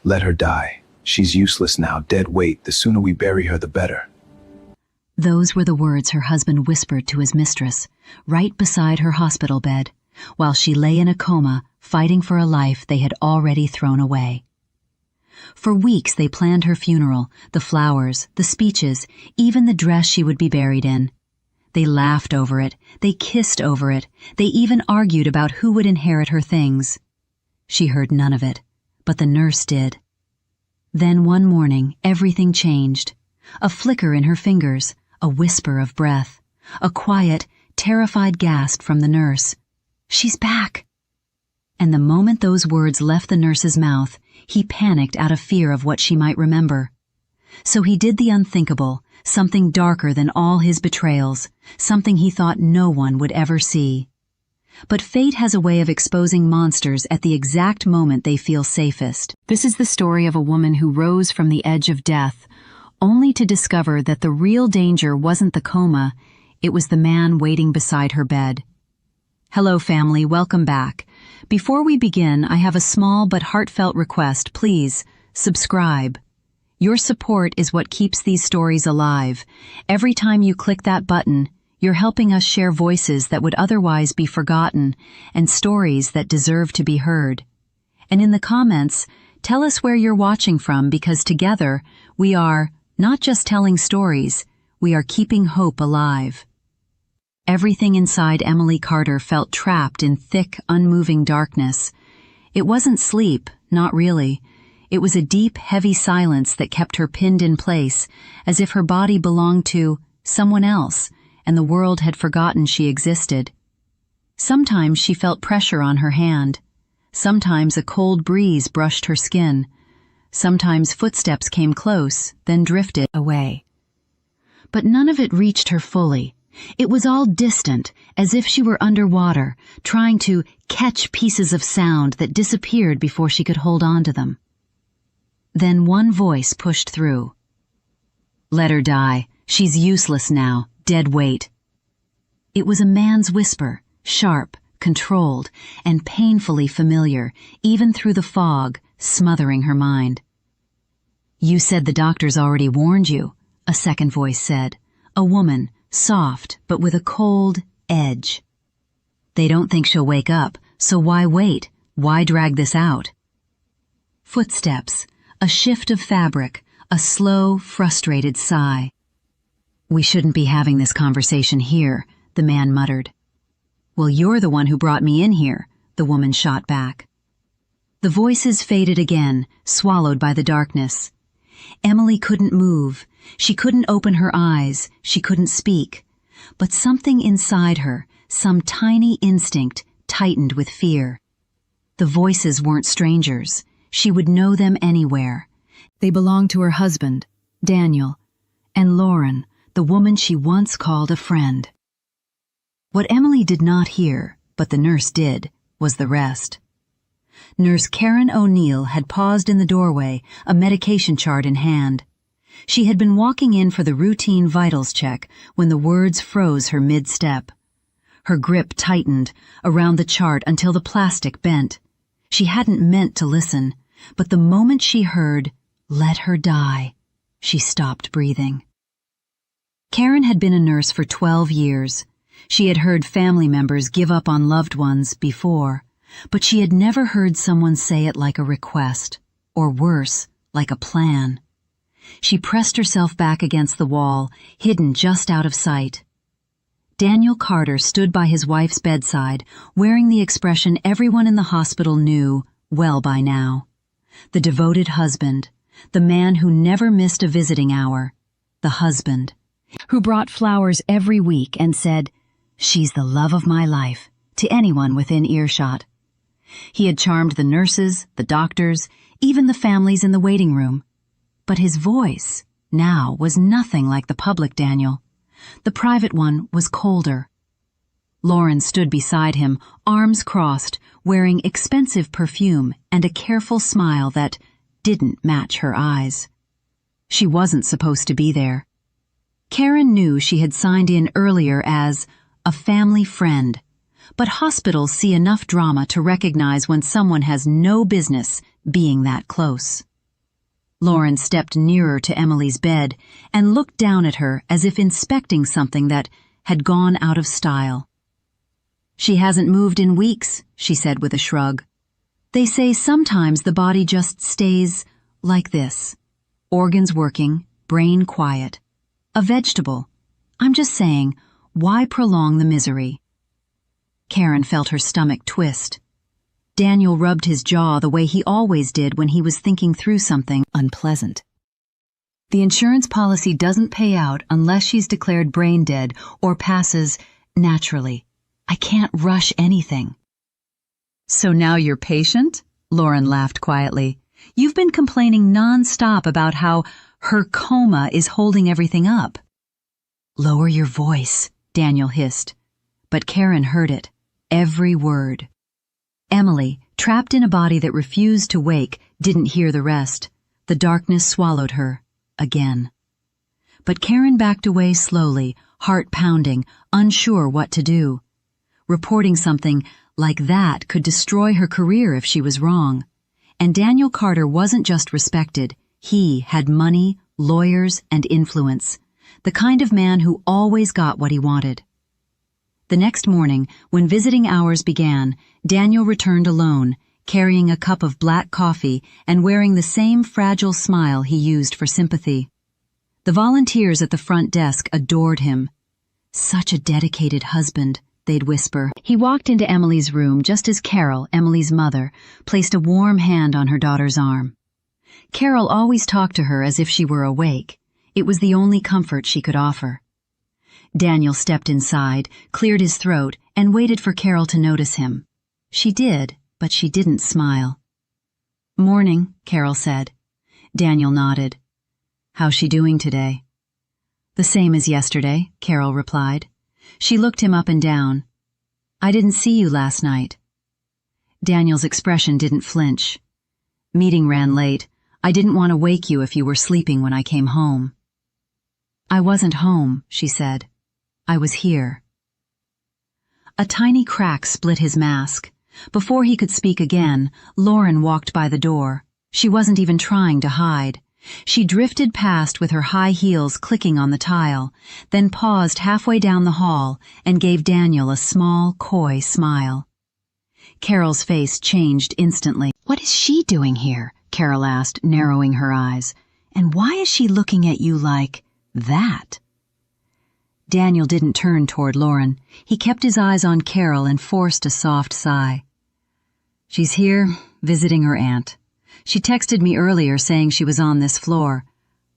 Let her die. She's useless now, dead weight. The sooner we bury her, the better. Those were the words her husband whispered to his mistress, right beside her hospital bed, while she lay in a coma, fighting for a life they had already thrown away. For weeks they planned her funeral, the flowers, the speeches, even the dress she would be buried in. They laughed over it, they kissed over it, they even argued about who would inherit her things. She heard none of it, but the nurse did. Then one morning, everything changed. A flicker in her fingers, a whisper of breath, a quiet, terrified gasp from the nurse. "She's back!" And the moment those words left the nurse's mouth, he panicked out of fear of what she might remember. So he did the unthinkable, something darker than all his betrayals, something he thought no one would ever see. But fate has a way of exposing monsters at the exact moment they feel safest. This is the story of a woman who rose from the edge of death, only to discover that the real danger wasn't the coma, it was the man waiting beside her bed. Hello family, welcome back. Before we begin, I have a small but heartfelt request. Please, subscribe. Your support is what keeps these stories alive. Every time you click that button, you're helping us share voices that would otherwise be forgotten and stories that deserve to be heard. And in the comments, tell us where you're watching from, because together we are not just telling stories, we are keeping hope alive. Everything inside Emily Carter felt trapped in thick, unmoving darkness. It wasn't sleep, not really. It was a deep, heavy silence that kept her pinned in place, as if her body belonged to someone else, and the world had forgotten she existed. Sometimes she felt pressure on her hand. Sometimes a cold breeze brushed her skin. Sometimes footsteps came close, then drifted away. But none of it reached her fully. It was all distant, as if she were underwater, trying to catch pieces of sound that disappeared before she could hold on to them. Then one voice pushed through. "Let her die. She's useless now, dead weight." It was a man's whisper, sharp, controlled, and painfully familiar, even through the fog, smothering her mind. "You said the doctors already warned you," a second voice said, a woman, soft but with a cold edge. "They don't think she'll wake up, so why wait? Why drag this out?" Footsteps, a shift of fabric, a slow, frustrated sigh. "We shouldn't be having this conversation here," the man muttered. "Well, you're the one who brought me in here," the woman shot back. The voices faded again, swallowed by the darkness. Emily couldn't move. She couldn't open her eyes. She couldn't speak. But something inside her, some tiny instinct, tightened with fear. The voices weren't strangers. She would know them anywhere. They belonged to her husband, Daniel, and Lauren, the woman she once called a friend. What Emily did not hear, but the nurse did, was the rest. Nurse Karen O'Neill had paused in the doorway, a medication chart in hand. She had been walking in for the routine vitals check when the words froze her mid-step. Her grip tightened around the chart until the plastic bent. She hadn't meant to listen, but the moment she heard, "Let her die," she stopped breathing. Karen had been a nurse for 12 years. She had heard family members give up on loved ones before, but she had never heard someone say it like a request, or worse, like a plan. She pressed herself back against the wall, hidden just out of sight. Daniel Carter stood by his wife's bedside, wearing the expression everyone in the hospital knew well by now. The devoted husband, the man who never missed a visiting hour, the husband who brought flowers every week and said, "She's the love of my life," to anyone within earshot. He had charmed the nurses, the doctors, even the families in the waiting room. But his voice, now, was nothing like the public Daniel. The private one was colder. Lauren stood beside him, arms crossed, wearing expensive perfume and a careful smile that didn't match her eyes. She wasn't supposed to be there. Karen knew she had signed in earlier as a family friend, but hospitals see enough drama to recognize when someone has no business being that close. Lauren stepped nearer to Emily's bed and looked down at her as if inspecting something that had gone out of style. "She hasn't moved in weeks," she said with a shrug. "They say sometimes the body just stays like this. Organs working, brain quiet. A vegetable. I'm just saying, why prolong the misery?" Karen felt her stomach twist. Daniel rubbed his jaw the way he always did when he was thinking through something unpleasant. "The insurance policy doesn't pay out unless she's declared brain dead or passes naturally. I can't rush anything." "So now you're patient?" Lauren laughed quietly. "You've been complaining non-stop about how her coma is holding everything up." "Lower your voice," Daniel hissed. But Karen heard it, every word. Emily, trapped in a body that refused to wake, didn't hear the rest. The darkness swallowed her, again. But Karen backed away slowly, heart pounding, unsure what to do. Reporting something like that could destroy her career if she was wrong. And Daniel Carter wasn't just respected. He had money, lawyers, and influence. The kind of man who always got what he wanted. The next morning, when visiting hours began, Daniel returned alone, carrying a cup of black coffee and wearing the same fragile smile he used for sympathy. The volunteers at the front desk adored him. "Such a dedicated husband," they'd whisper. He walked into Emily's room just as Carol, Emily's mother, placed a warm hand on her daughter's arm. Carol always talked to her as if she were awake. It was the only comfort she could offer. Daniel stepped inside, cleared his throat, and waited for Carol to notice him. She did, but she didn't smile. "Morning," Carol said. Daniel nodded. "How's she doing today?" "The same as yesterday," Carol replied. She looked him up and down. "I didn't see you last night." Daniel's expression didn't flinch. "Meeting ran late. I didn't want to wake you if you were sleeping when I came home." "I wasn't home," she said. "I was here." A tiny crack split his mask. Before he could speak again, Lauren walked by the door. She wasn't even trying to hide. She drifted past with her high heels clicking on the tile, then paused halfway down the hall and gave Daniel a small, coy smile. Carol's face changed instantly. "What is she doing here?" Carol asked, narrowing her eyes. "And why is she looking at you like that?" Daniel didn't turn toward Lauren. He kept his eyes on Carol and forced a soft sigh. "She's here, visiting her aunt. She texted me earlier saying she was on this floor.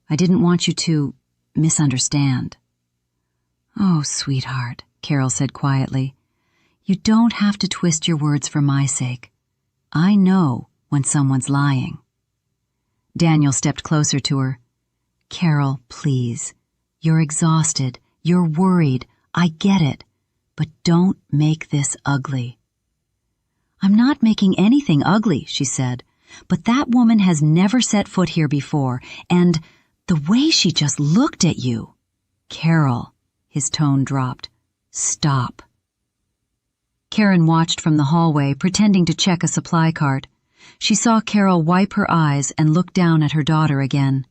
I didn't want you to misunderstand." "Oh, sweetheart," Carol said quietly. "You don't have to twist your words for my sake. I know when someone's lying." Daniel stepped closer to her. "Carol, please. You're exhausted. You're worried. I get it. But don't make this ugly." "I'm not making anything ugly," she said. "But that woman has never set foot here before, and the way she just looked at you." "Carol," his tone dropped. "Stop." Karen watched from the hallway, pretending to check a supply cart. She saw Carol wipe her eyes and look down at her daughter again.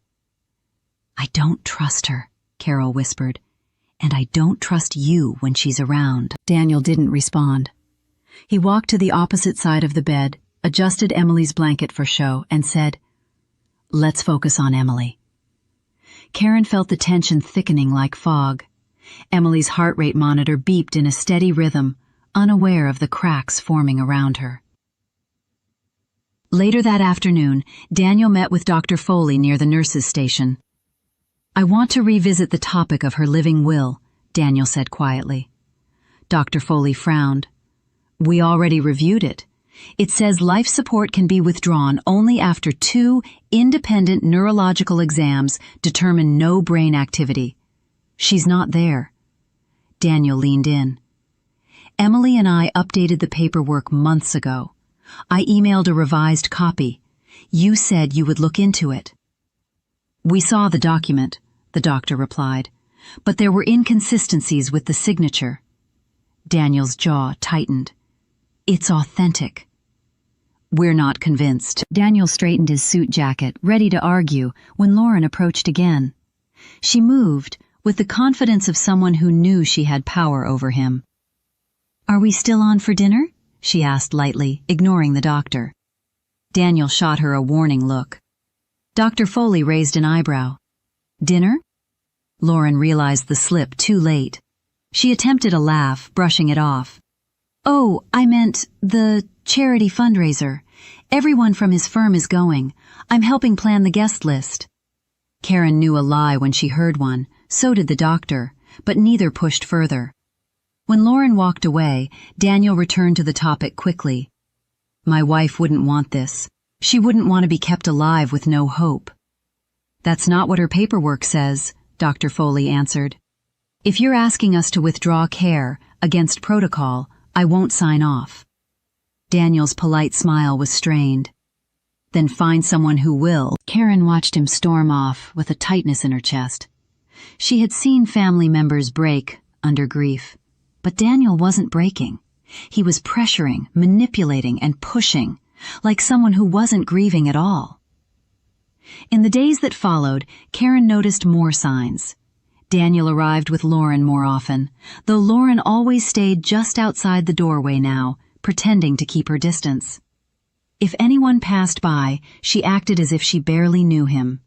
"I don't trust her," Carol whispered. "And I don't trust you when she's around." Daniel didn't respond. He walked to the opposite side of the bed, adjusted Emily's blanket for show, and said, "Let's focus on Emily." Karen felt the tension thickening like fog. Emily's heart rate monitor beeped in a steady rhythm, unaware of the cracks forming around her. Later that afternoon, Daniel met with Dr. Foley near the nurses' station. "I want to revisit the topic of her living will," Daniel said quietly. Dr. Foley frowned. "We already reviewed it. It says life support can be withdrawn only after 2 independent neurological exams determine no brain activity. She's not there." Daniel leaned in. "Emily and I updated the paperwork months ago. I emailed a revised copy. You said you would look into it." "We saw the document," the doctor replied, "but there were inconsistencies with the signature." Daniel's jaw tightened. "It's authentic." We're not convinced. Daniel straightened his suit jacket, ready to argue, when Lauren approached again. She moved, with the confidence of someone who knew she had power over him. "Are we still on for dinner?" she asked lightly, ignoring the doctor. Daniel shot her a warning look. Dr. Foley raised an eyebrow. "Dinner?" Lauren realized the slip too late. She attempted a laugh, brushing it off. "Oh, I meant the charity fundraiser. Everyone from his firm is going. I'm helping plan the guest list." Karen knew a lie when she heard one, so did the doctor, but neither pushed further. When Lauren walked away, Daniel returned to the topic quickly. "My wife wouldn't want this. She wouldn't want to be kept alive with no hope." "That's not what her paperwork says," Dr. Foley answered. "If you're asking us to withdraw care, against protocol, I won't sign off." Daniel's polite smile was strained. "Then find someone who will." Karen watched him storm off with a tightness in her chest. She had seen family members break under grief, but Daniel wasn't breaking. He was pressuring, manipulating, and pushing, like someone who wasn't grieving at all. In the days that followed, Karen noticed more signs. Daniel arrived with Lauren more often, though Lauren always stayed just outside the doorway now, pretending to keep her distance. If anyone passed by, she acted as if she barely knew him.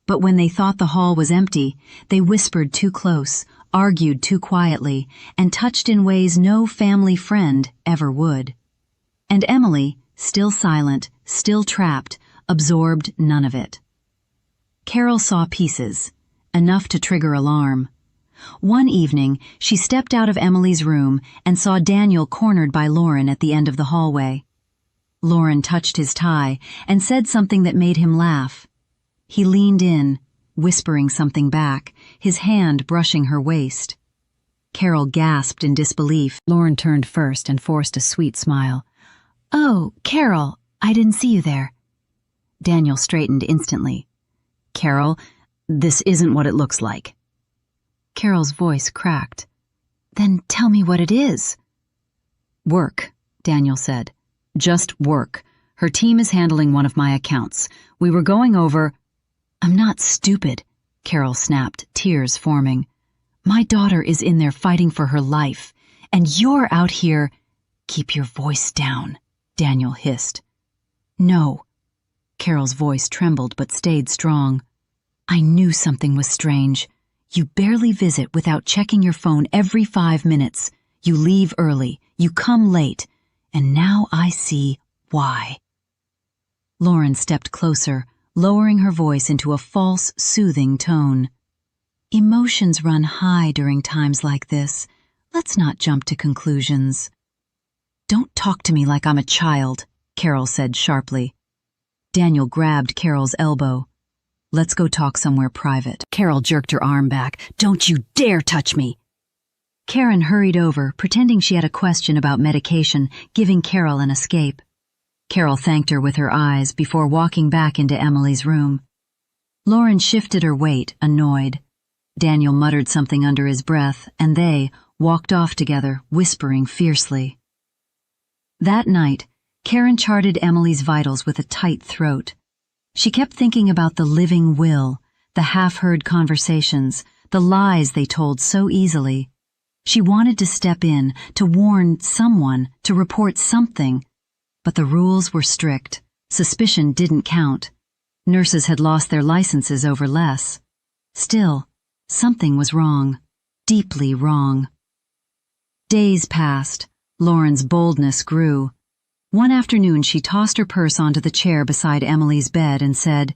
But when they thought the hall was empty, they whispered too close, argued too quietly, and touched in ways no family friend ever would. And Emily, still silent, still trapped, absorbed none of it. Carol saw pieces, enough to trigger alarm. One evening, she stepped out of Emily's room and saw Daniel cornered by Lauren at the end of the hallway. Lauren touched his tie and said something that made him laugh. He leaned in, whispering something back, his hand brushing her waist. Carol gasped in disbelief. Lauren turned first and forced a sweet smile. "Oh, Carol, I didn't see you there." Daniel straightened instantly. "Carol, this isn't what it looks like." Carol's voice cracked. "Then tell me what it is." "Work," Daniel said. "Just work. Her team is handling one of my accounts. We were going over—" "I'm not stupid," Carol snapped, tears forming. "My daughter is in there fighting for her life, and you're out here—" "Keep your voice down," Daniel hissed. "No." Carol's voice trembled but stayed strong. "I knew something was strange. You barely visit without checking your phone every 5 minutes. You leave early, you come late, and now I see why." Lauren stepped closer, lowering her voice into a false, soothing tone. "Emotions run high during times like this. Let's not jump to conclusions." "Don't talk to me like I'm a child," Carol said sharply. Daniel grabbed Carol's elbow. "Let's go talk somewhere private." Carol jerked her arm back. "Don't you dare touch me!" Karen hurried over, pretending she had a question about medication, giving Carol an escape. Carol thanked her with her eyes before walking back into Emily's room. Lauren shifted her weight, annoyed. Daniel muttered something under his breath, and they walked off together, whispering fiercely. That night, Karen charted Emily's vitals with a tight throat. She kept thinking about the living will, the half-heard conversations, the lies they told so easily. She wanted to step in, to warn someone, to report something. But the rules were strict. Suspicion didn't count. Nurses had lost their licenses over less. Still, something was wrong. Deeply wrong. Days passed. Lauren's boldness grew. One afternoon she tossed her purse onto the chair beside Emily's bed and said,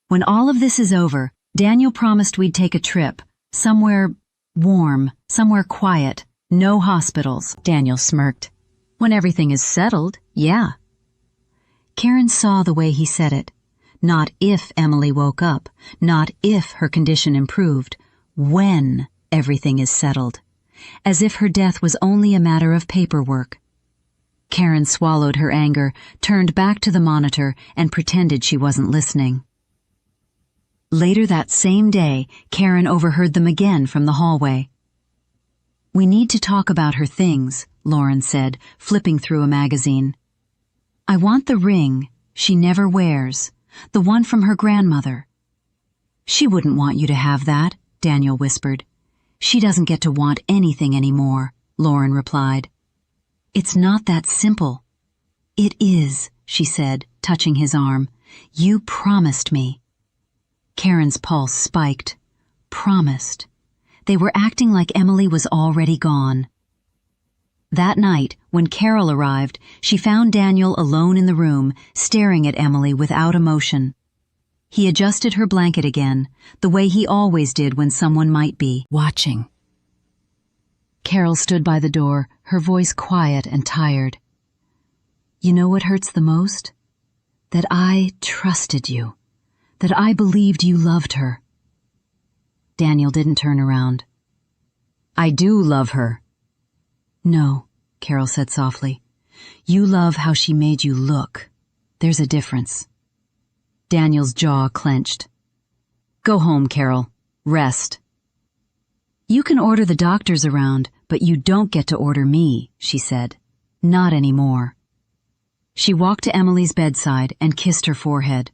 "When all of this is over, Daniel promised we'd take a trip. Somewhere warm, somewhere quiet, no hospitals." Daniel smirked. "When everything is settled, yeah." Karen saw the way he said it. Not if Emily woke up, not if her condition improved. When everything is settled. As if her death was only a matter of paperwork. Karen swallowed her anger, turned back to the monitor, and pretended she wasn't listening. Later that same day, Karen overheard them again from the hallway. "We need to talk about her things," Lauren said, flipping through a magazine. I want the ring she never wears, the one from her grandmother. She wouldn't want you to have that, Daniel whispered. She doesn't get to want anything anymore, Lauren replied. It's not that simple. It is, she said, touching his arm. You promised me. Karen's pulse spiked. Promised. They were acting like Emily was already gone. That night, when Carol arrived, she found Daniel alone in the room, staring at Emily without emotion. He adjusted her blanket again, the way he always did when someone might be watching. Carol stood by the door, her voice quiet and tired. You know what hurts the most? That I trusted you, that I believed you loved her. Daniel didn't turn around. I do love her. No, Carol said softly. You love how she made you look. There's a difference. Daniel's jaw clenched. Go home, Carol. Rest. You can order the doctors around, but you don't get to order me, she said. Not anymore. She walked to Emily's bedside and kissed her forehead.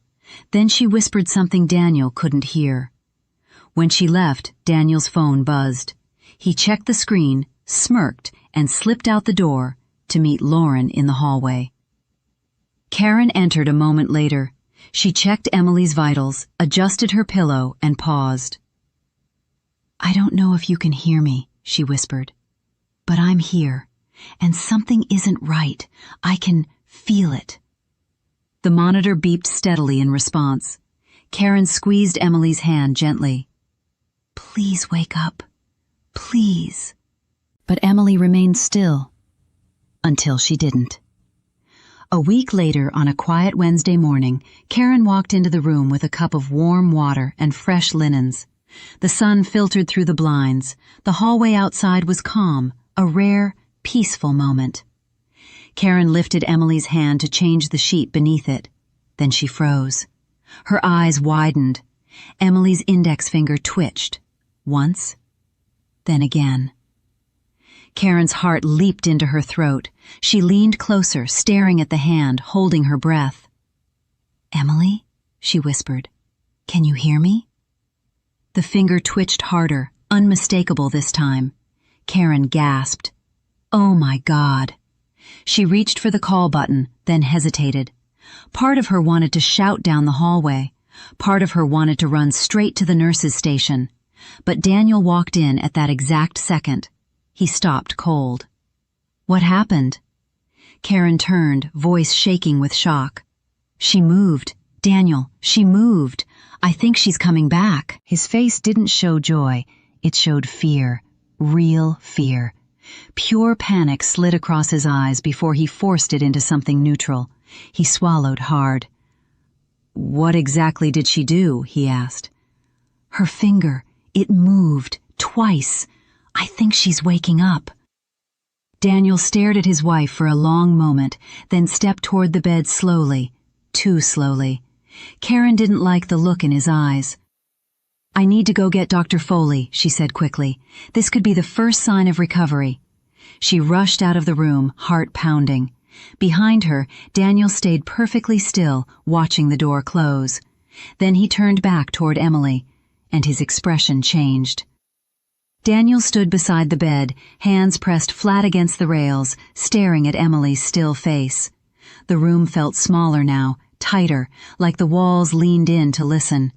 Then she whispered something Daniel couldn't hear. When she left, Daniel's phone buzzed. He checked the screen, smirked, and slipped out the door to meet Lauren in the hallway. Karen entered a moment later. She checked Emily's vitals, adjusted her pillow, and paused. I don't know if you can hear me, she whispered, but I'm here, and something isn't right. I can feel it. The monitor beeped steadily in response. Karen squeezed Emily's hand gently. Please wake up. Please. But Emily remained still. Until she didn't. A week later, on a quiet Wednesday morning, Karen walked into the room with a cup of warm water and fresh linens. The sun filtered through the blinds. The hallway outside was calm, a rare, peaceful moment. Karen lifted Emily's hand to change the sheet beneath it. Then she froze. Her eyes widened. Emily's index finger twitched. Once, then again. Karen's heart leaped into her throat. She leaned closer, staring at the hand, holding her breath. Emily, she whispered, can you hear me? The finger twitched harder, unmistakable this time. Karen gasped. Oh my God. She reached for the call button, then hesitated. Part of her wanted to shout down the hallway. Part of her wanted to run straight to the nurse's station. But Daniel walked in at that exact second. He stopped cold. What happened? Karen turned, voice shaking with shock. She moved. Daniel, she moved. I think she's coming back. His face didn't show joy. It showed fear. Real fear. Pure panic slid across his eyes before he forced it into something neutral. He swallowed hard. What exactly did she do? He asked. Her finger. It moved. Twice. I think she's waking up. Daniel stared at his wife for a long moment, then stepped toward the bed slowly, too slowly. Karen didn't like the look in his eyes. I need to go get Dr. Foley, she said quickly. This could be the first sign of recovery. She rushed out of the room, heart pounding. Behind her, Daniel stayed perfectly still, watching the door close. Then he turned back toward Emily, and his expression changed. Daniel stood beside the bed, hands pressed flat against the rails, staring at Emily's still face. The room felt smaller now, tighter, like the walls leaned in to listen.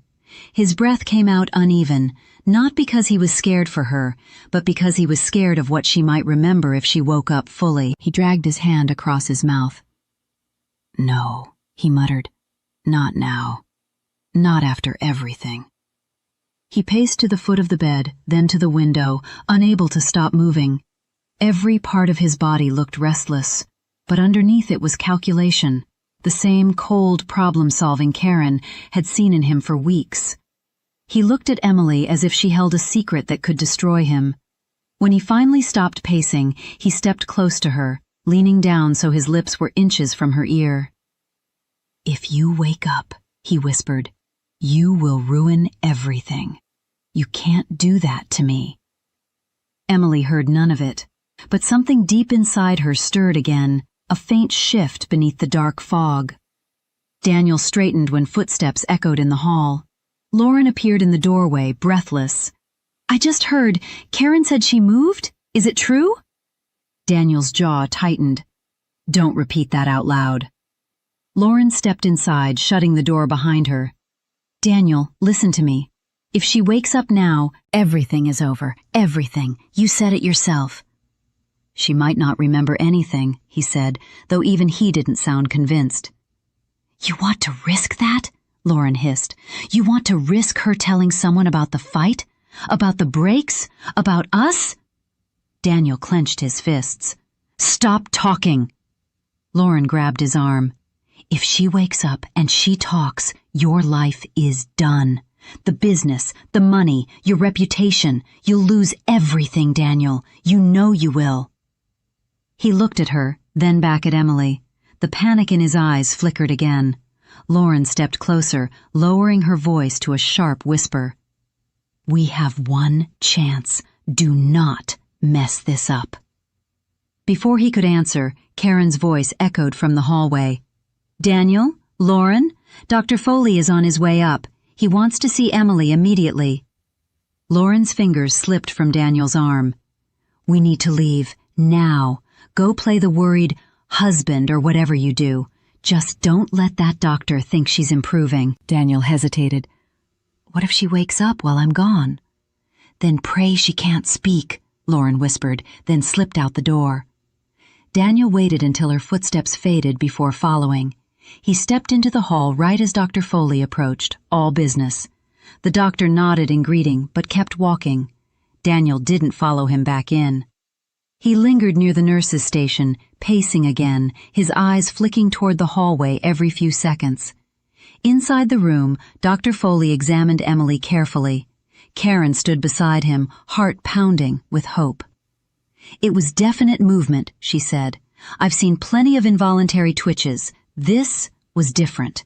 His breath came out uneven, not because he was scared for her, but because he was scared of what she might remember if she woke up fully. He dragged his hand across his mouth. No, he muttered. Not now. Not after everything. He paced to the foot of the bed, then to the window, unable to stop moving. Every part of his body looked restless, but underneath it was calculation, the same cold problem-solving Karen had seen in him for weeks. He looked at Emily as if she held a secret that could destroy him. When he finally stopped pacing, he stepped close to her, leaning down so his lips were inches from her ear. If you wake up, he whispered, you will ruin everything. You can't do that to me. Emily heard none of it, but something deep inside her stirred again, a faint shift beneath the dark fog. Daniel straightened when footsteps echoed in the hall. Lauren appeared in the doorway, breathless. "I just heard. Karen said she moved? Is it true?" Daniel's jaw tightened. "Don't repeat that out loud." Lauren stepped inside, shutting the door behind her. "Daniel, listen to me. If she wakes up now, everything is over. Everything. You said it yourself." "She might not remember anything," he said, though even he didn't sound convinced. "You want to risk that?" Lauren hissed. "You want to risk her telling someone about the fight? About the breaks? About us?" Daniel clenched his fists. "Stop talking!" Lauren grabbed his arm. "If she wakes up and she talks, your life is done. The business, the money, your reputation. You'll lose everything, Daniel. You know you will." He looked at her, then back at Emily. The panic in his eyes flickered again. Lauren stepped closer, lowering her voice to a sharp whisper. "We have one chance. Do not mess this up." Before he could answer, Karen's voice echoed from the hallway. "Daniel? Lauren? Dr. Foley is on his way up. He wants to see Emily immediately." Lauren's fingers slipped from Daniel's arm. "We need to leave, now. Go play the worried husband or whatever you do. Just don't let that doctor think she's improving." Daniel hesitated. "What if she wakes up while I'm gone?" "Then pray she can't speak," Lauren whispered, then slipped out the door. Daniel waited until her footsteps faded before following. He stepped into the hall right as Dr. Foley approached, all business. The doctor nodded in greeting, but kept walking. Daniel didn't follow him back in. He lingered near the nurse's station, pacing again, his eyes flicking toward the hallway every few seconds. Inside the room, Dr. Foley examined Emily carefully. Karen stood beside him, heart pounding with hope. "It was definite movement," she said. "I've seen plenty of involuntary twitches. This was different."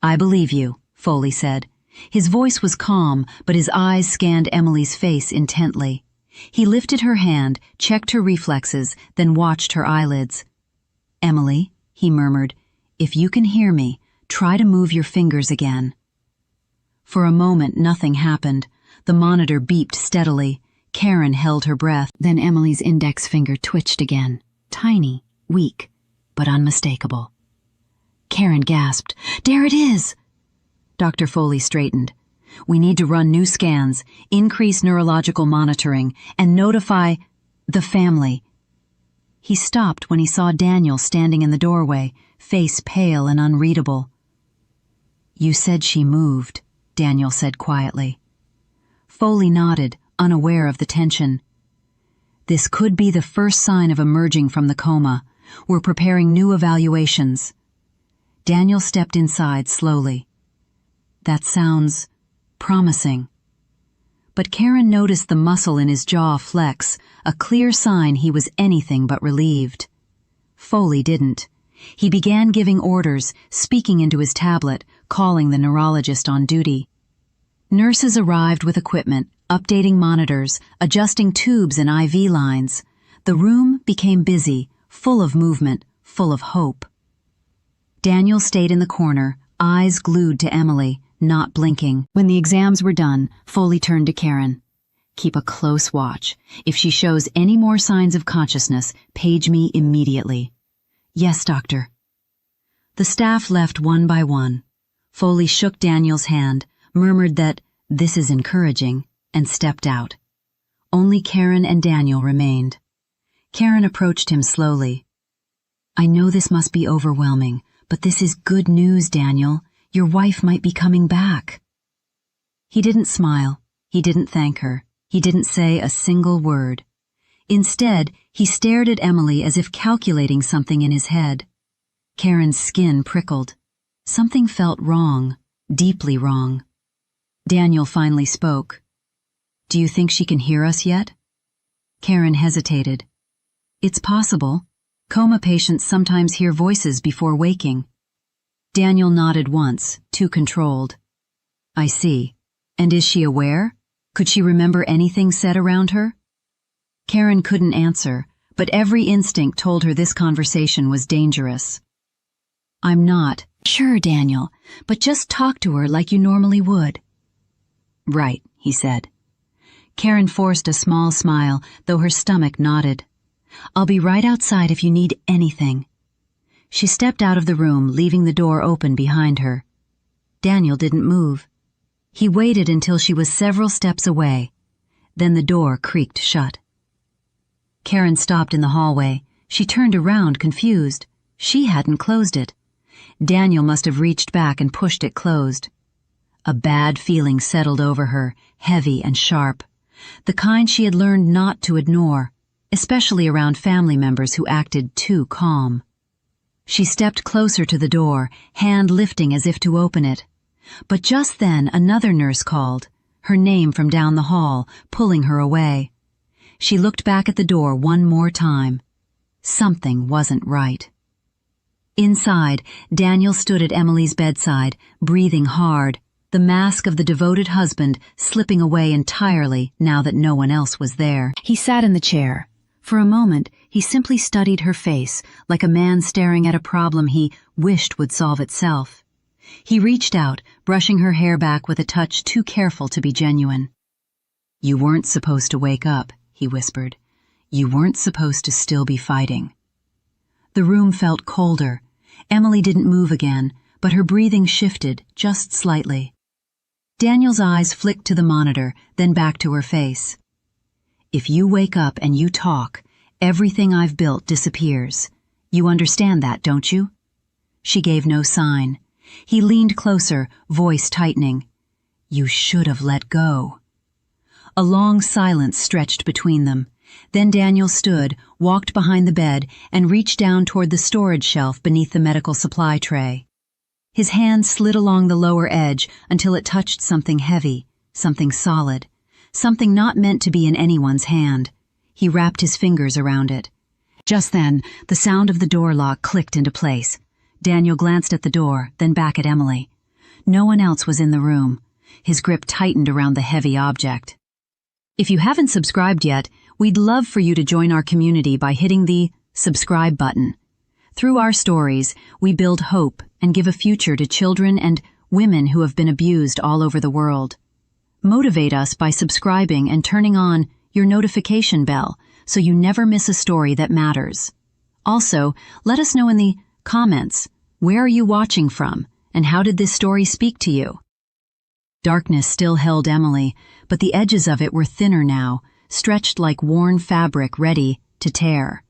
"I believe you," Foley said. His voice was calm, but his eyes scanned Emily's face intently. He lifted her hand, checked her reflexes, then watched her eyelids. "Emily," he murmured, "if you can hear me, try to move your fingers again." For a moment, nothing happened. The monitor beeped steadily. Karen held her breath. Then Emily's index finger twitched again. Tiny, weak, but unmistakable. Karen gasped. "There it is!" Dr. Foley straightened. "We need to run new scans, increase neurological monitoring, and notify the family." He stopped when he saw Daniel standing in the doorway, face pale and unreadable. "You said she moved," Daniel said quietly. Foley nodded, unaware of the tension. "This could be the first sign of emerging from the coma. We're preparing new evaluations." Daniel stepped inside slowly. "That sounds promising." But Karen noticed the muscle in his jaw flex, a clear sign he was anything but relieved. Foley didn't. He began giving orders, speaking into his tablet, calling the neurologist on duty. Nurses arrived with equipment, updating monitors, adjusting tubes and IV lines. The room became busy, full of movement, full of hope. Daniel stayed in the corner, eyes glued to Emily, not blinking. When the exams were done, Foley turned to Karen. "Keep a close watch. If she shows any more signs of consciousness, page me immediately." "Yes, doctor." The staff left one by one. Foley shook Daniel's hand, murmured that "this is encouraging," and stepped out. Only Karen and Daniel remained. Karen approached him slowly. "I know this must be overwhelming, but this is good news, Daniel. Your wife might be coming back." He didn't smile. He didn't thank her. He didn't say a single word. Instead, he stared at Emily as if calculating something in his head. Karen's skin prickled. Something felt wrong, deeply wrong. Daniel finally spoke. "Do you think she can hear us yet?" Karen hesitated. "It's possible. Coma patients sometimes hear voices before waking." Daniel nodded once, too controlled. "I see. And is she aware? Could she remember anything said around her?" Karen couldn't answer, but every instinct told her this conversation was dangerous. "I'm not." "Sure, Daniel, but just talk to her like you normally would." "Right," he said. Karen forced a small smile, though her stomach knotted. "I'll be right outside if you need anything." She stepped out of the room, leaving the door open behind her. Daniel didn't move. He waited until she was several steps away. Then the door creaked shut. Karen stopped in the hallway. She turned around, confused. She hadn't closed it. Daniel must have reached back and pushed it closed. A bad feeling settled over her, heavy and sharp, the kind she had learned not to ignore, especially around family members who acted too calm. She stepped closer to the door, hand lifting as if to open it. But just then another nurse called, her name from down the hall, pulling her away. She looked back at the door one more time. Something wasn't right. Inside, Daniel stood at Emily's bedside, breathing hard, the mask of the devoted husband slipping away entirely now that no one else was there. He sat in the chair. For a moment, he simply studied her face, like a man staring at a problem he wished would solve itself. He reached out, brushing her hair back with a touch too careful to be genuine. "You weren't supposed to wake up," he whispered. "You weren't supposed to still be fighting." The room felt colder. Emily didn't move again, but her breathing shifted, just slightly. Daniel's eyes flicked to the monitor, then back to her face. "If you wake up and you talk, everything I've built disappears. You understand that, don't you?" She gave no sign. He leaned closer, voice tightening. "You should have let go." A long silence stretched between them. Then Daniel stood, walked behind the bed, and reached down toward the storage shelf beneath the medical supply tray. His hand slid along the lower edge until it touched something heavy, something solid, something not meant to be in anyone's hand. He wrapped his fingers around it. Just then, the sound of the door lock clicked into place. Daniel glanced at the door, then back at Emily. No one else was in the room. His grip tightened around the heavy object. If you haven't subscribed yet, we'd love for you to join our community by hitting the subscribe button. Through our stories, we build hope and give a future to children and women who have been abused all over the world. Motivate us by subscribing and turning on your notification bell so you never miss a story that matters. Also, let us know in the comments, where are you watching from, and how did this story speak to you? Darkness still held Emily, but the edges of it were thinner now, stretched like worn fabric ready to tear.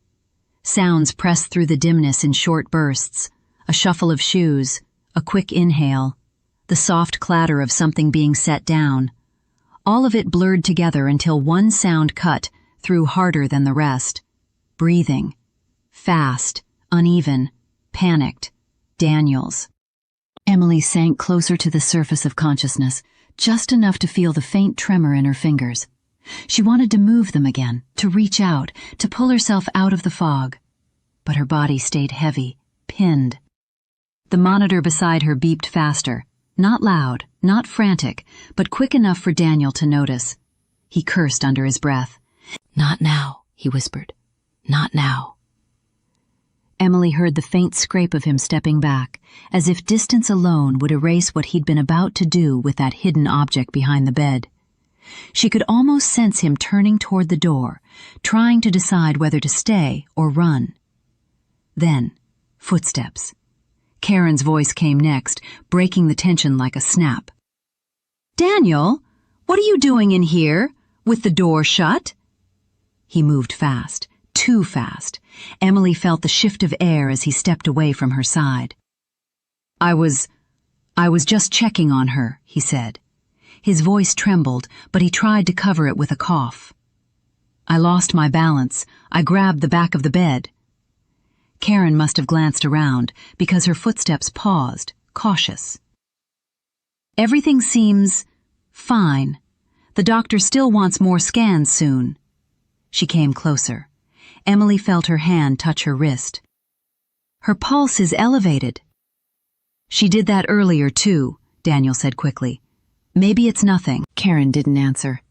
Sounds pressed through the dimness in short bursts, a shuffle of shoes, a quick inhale, the soft clatter of something being set down. All of it blurred together until one sound cut through harder than the rest. Breathing. Fast, uneven, panicked. Daniel's. Emily sank closer to the surface of consciousness, just enough to feel the faint tremor in her fingers. She wanted to move them again, to reach out, to pull herself out of the fog. But her body stayed heavy, pinned. The monitor beside her beeped faster, not loud, not frantic, but quick enough for Daniel to notice. He cursed under his breath. "Not now," he whispered. "Not now." Emily heard the faint scrape of him stepping back, as if distance alone would erase what he'd been about to do with that hidden object behind the bed. She could almost sense him turning toward the door, trying to decide whether to stay or run. Then, footsteps. Karen's voice came next, breaking the tension like a snap. "Daniel, what are you doing in here, with the door shut?" He moved fast, too fast. Emily felt the shift of air as he stepped away from her side. I was just checking on her," he said. His voice trembled, but he tried to cover it with a cough. "I lost my balance. I grabbed the back of the bed." Karen must have glanced around, because her footsteps paused, cautious. "Everything seems fine. The doctor still wants more scans soon." She came closer. Emily felt her hand touch her wrist. "Her pulse is elevated." "She did that earlier, too," Daniel said quickly. "Maybe it's nothing." Karen didn't answer.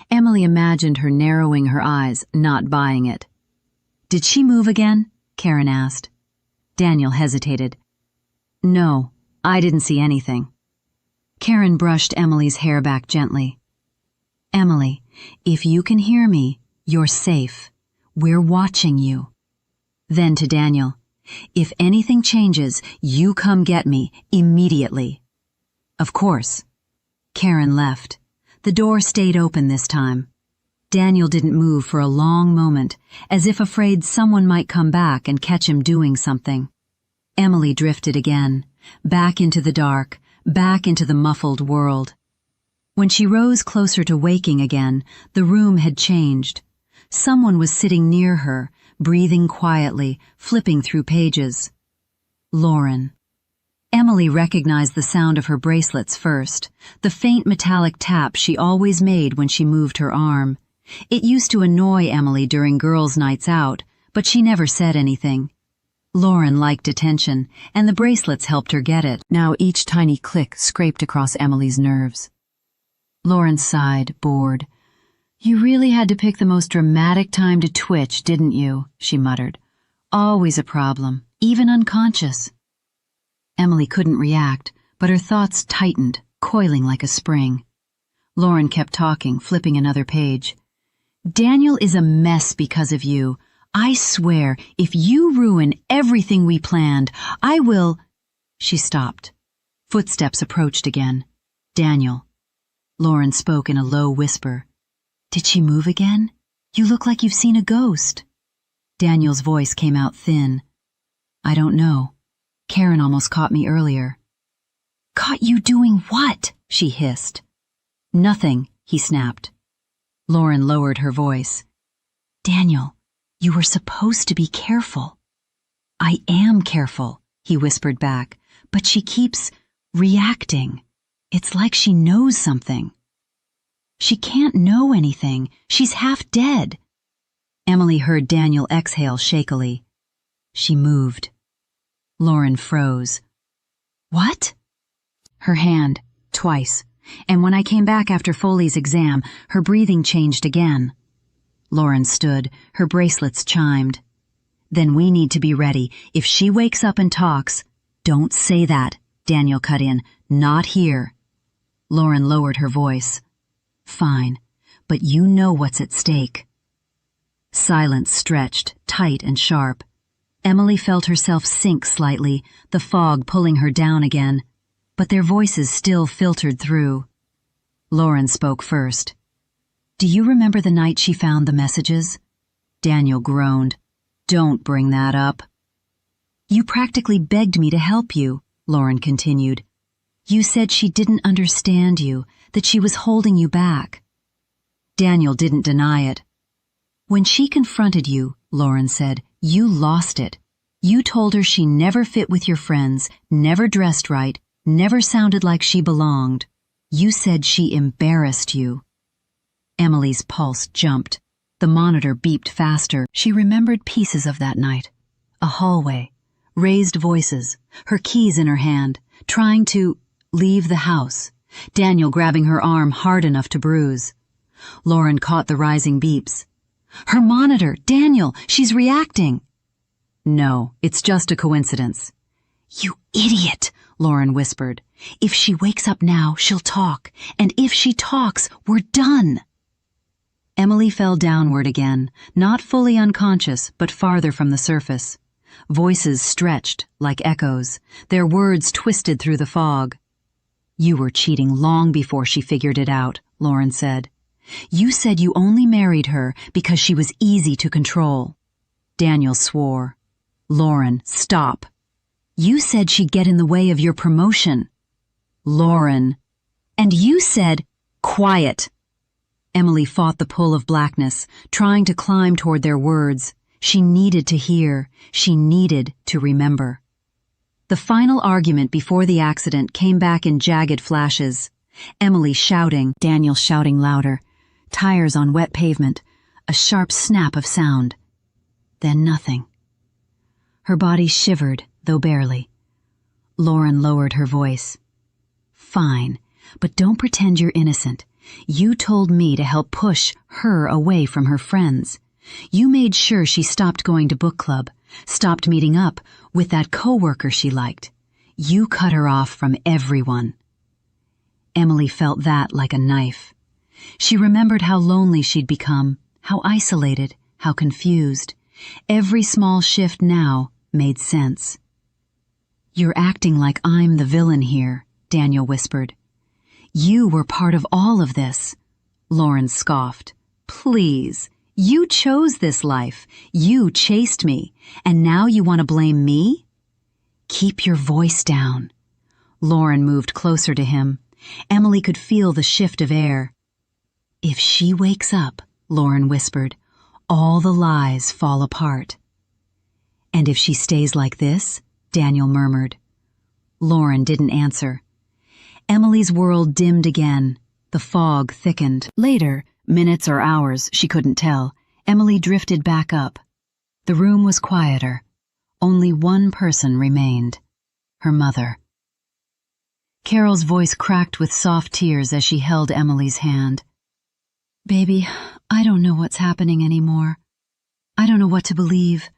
Emily imagined her narrowing her eyes, not buying it. Did she move again? Karen asked. Daniel hesitated. No, I didn't see anything. Karen brushed Emily's hair back gently. Emily, if you can hear me, you're safe. We're watching you. Then to Daniel, if anything changes, you come get me immediately. Of course. Karen left. The door stayed open this time. Daniel didn't move for a long moment, as if afraid someone might come back and catch him doing something. Emily drifted again, back into the dark, back into the muffled world. When she rose closer to waking again, the room had changed. Someone was sitting near her, breathing quietly, flipping through pages. Lauren. Emily recognized the sound of her bracelets first, the faint metallic tap she always made when she moved her arm. It used to annoy Emily during girls' nights out, but she never said anything. Lauren liked attention, and the bracelets helped her get it. Now each tiny click scraped across Emily's nerves. Lauren sighed, bored. You really had to pick the most dramatic time to twitch, didn't you? She muttered. Always a problem, even unconscious. Emily couldn't react, but her thoughts tightened, coiling like a spring. Lauren kept talking, flipping another page. Daniel is a mess because of you. I swear, if you ruin everything we planned, I will... She stopped. Footsteps approached again. Daniel. Lauren spoke in a low whisper. Did she move again? You look like you've seen a ghost. Daniel's voice came out thin. I don't know. Karen almost caught me earlier. Caught you doing what? She hissed. Nothing, he snapped. Lauren lowered her voice. Daniel, you were supposed to be careful. I am careful, he whispered back, but she keeps reacting. It's like she knows something. She can't know anything. She's half dead. Emily heard Daniel exhale shakily. She moved. Lauren froze. What? Her hand, twice, and when I came back after Foley's exam, her breathing changed again. Lauren stood, her bracelets chimed. Then we need to be ready. If she wakes up and talks, don't say that, Daniel cut in. Not here. Lauren lowered her voice. Fine, but you know what's at stake. Silence stretched, tight and sharp. Emily felt herself sink slightly, the fog pulling her down again, but their voices still filtered through. Lauren spoke first. Do you remember the night she found the messages? Daniel groaned. Don't bring that up. You practically begged me to help you, Lauren continued. You said she didn't understand you, that she was holding you back. Daniel didn't deny it. When she confronted you, Lauren said, you lost it. You told her she never fit with your friends, never dressed right, never sounded like she belonged. You said she embarrassed you. Emily's pulse jumped. The monitor beeped faster. She remembered pieces of that night. A hallway, raised voices, her keys in her hand, trying to leave the house. Daniel grabbing her arm hard enough to bruise. Lauren caught the rising beeps. Her monitor! Daniel! She's reacting! No, it's just a coincidence. You idiot! Lauren whispered. If she wakes up now, she'll talk. And if she talks, we're done! Emily fell downward again, not fully unconscious, but farther from the surface. Voices stretched, like echoes, their words twisted through the fog. You were cheating long before she figured it out, Lauren said. You said you only married her because she was easy to control. Daniel swore. Lauren, stop. You said she'd get in the way of your promotion. Lauren. And you said, quiet. Emily fought the pull of blackness, trying to climb toward their words. She needed to hear. She needed to remember. The final argument before the accident came back in jagged flashes. Emily shouting, Daniel shouting louder. Tires on wet pavement. A sharp snap of sound. Then nothing. Her body shivered, though barely. Lauren lowered her voice. Fine, but don't pretend you're innocent. You told me to help push her away from her friends. You made sure she stopped going to book club, stopped meeting up with that coworker she liked. You cut her off from everyone. Emily felt that like a knife. She remembered how lonely she'd become, how isolated, how confused. Every small shift now made sense. "You're acting like I'm the villain here," Daniel whispered. "You were part of all of this." Lauren scoffed. "Please, you chose this life. You chased me, and now you want to blame me? Keep your voice down." Lauren moved closer to him. Emily could feel the shift of air. "If she wakes up," Lauren whispered, "all the lies fall apart." "And if she stays like this?" Daniel murmured. Lauren didn't answer. Emily's world dimmed again. The fog thickened. Later, minutes or hours, she couldn't tell, Emily drifted back up. The room was quieter. Only one person remained. Her mother. Carol's voice cracked with soft tears as she held Emily's hand. "Baby, I don't know what's happening anymore. I don't know what to believe.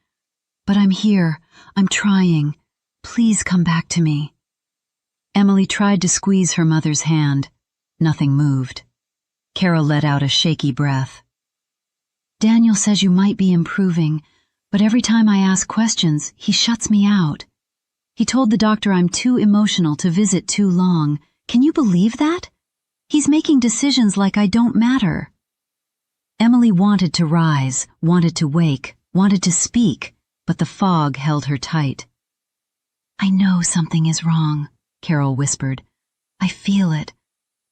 But I'm here. I'm trying. Please come back to me." Emily tried to squeeze her mother's hand. Nothing moved. Carol let out a shaky breath. "Daniel says you might be improving, but every time I ask questions, he shuts me out. He told the doctor I'm too emotional to visit too long. Can you believe that? He's making decisions like I don't matter." Emily wanted to rise, wanted to wake, wanted to speak, but the fog held her tight. "I know something is wrong," Carol whispered. "I feel it.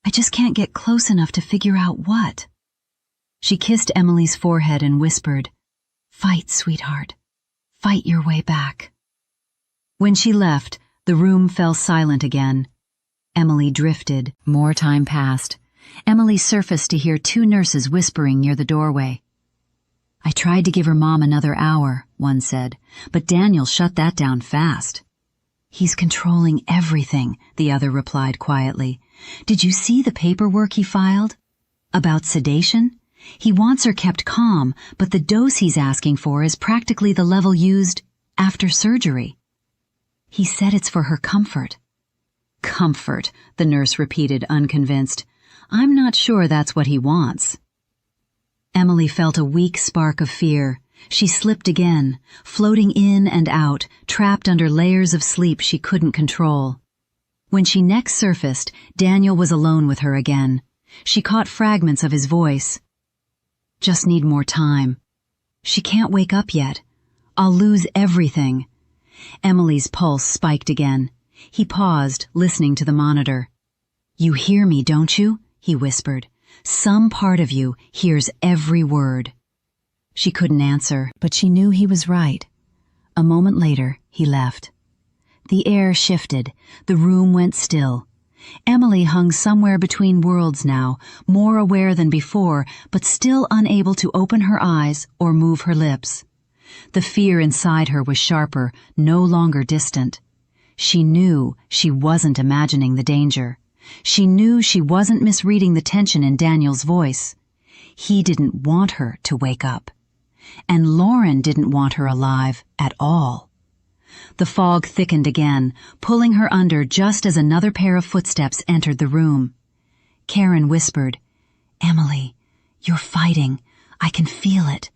I just can't get close enough to figure out what." She kissed Emily's forehead and whispered, "Fight, sweetheart. Fight your way back." When she left, the room fell silent again. Emily drifted. More time passed. Emily surfaced to hear two nurses whispering near the doorway. "I tried to give her mom another hour," one said, "but Daniel shut that down fast." "He's controlling everything," the other replied quietly. "Did you see the paperwork he filed? About sedation? He wants her kept calm, but the dose he's asking for is practically the level used after surgery. He said it's for her comfort." "Comfort," the nurse repeated, unconvinced. "I'm not sure that's what he wants." Emily felt a weak spark of fear. She slipped again, floating in and out, trapped under layers of sleep she couldn't control. When she next surfaced, Daniel was alone with her again. She caught fragments of his voice. "Just need more time. She can't wake up yet. I'll lose everything." Emily's pulse spiked again. He paused, listening to the monitor. "You hear me, don't you?" he whispered. "Some part of you hears every word." She couldn't answer, but she knew he was right. A moment later, he left. The air shifted. The room went still. Emily hung somewhere between worlds now, more aware than before, but still unable to open her eyes or move her lips. The fear inside her was sharper, no longer distant. She knew she wasn't imagining the danger. She knew she wasn't misreading the tension in Daniel's voice. He didn't want her to wake up. And Lauren didn't want her alive at all. The fog thickened again, pulling her under just as another pair of footsteps entered the room. Karen whispered, "Emily, you're fighting. I can feel it.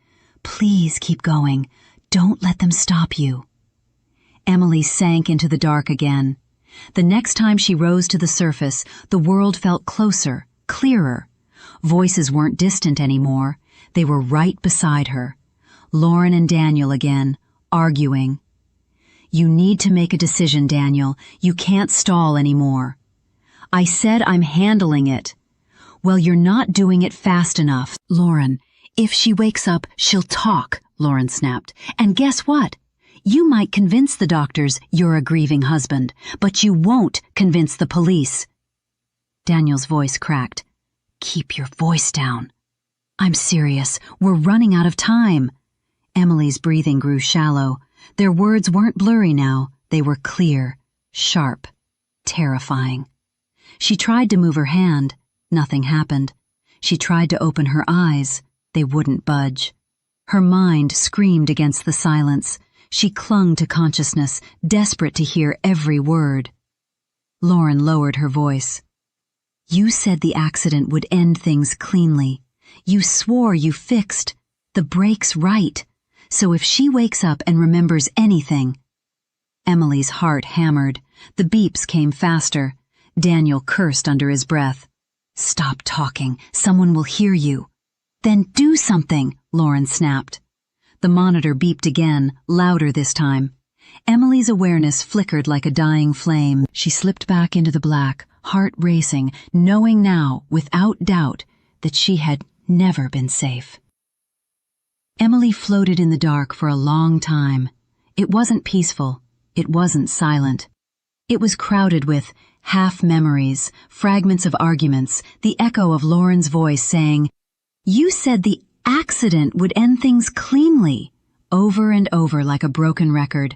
Please keep going. Don't let them stop you." Emily sank into the dark again. The next time she rose to the surface, the world felt closer, clearer. Voices weren't distant anymore. They were right beside her. Lauren and Daniel again, arguing. "You need to make a decision, Daniel. You can't stall anymore." "I said I'm handling it." "Well, you're not doing it fast enough." "Lauren, if she wakes up, she'll talk," Lauren snapped. "And guess what? You might convince the doctors you're a grieving husband, but you won't convince the police." Daniel's voice cracked. "Keep your voice down." "I'm serious. We're running out of time." Emily's breathing grew shallow. Their words weren't blurry now. They were clear, sharp, terrifying. She tried to move her hand. Nothing happened. She tried to open her eyes. They wouldn't budge. Her mind screamed against the silence. She clung to consciousness, desperate to hear every word. Lauren lowered her voice. You said the accident would end things cleanly. You swore you fixed the brakes right. So if she wakes up and remembers anything... Emily's heart hammered. The beeps came faster. Daniel cursed under his breath. Stop talking. Someone will hear you. Then do something, Lauren snapped. The monitor beeped again, louder this time. Emily's awareness flickered like a dying flame. She slipped back into the black, heart racing, knowing now, without doubt, that she had never been safe. Emily floated in the dark for a long time. It wasn't peaceful. It wasn't silent. It was crowded with half-memories, fragments of arguments, the echo of Lauren's voice saying, You said the accident would end things cleanly, over and over like a broken record.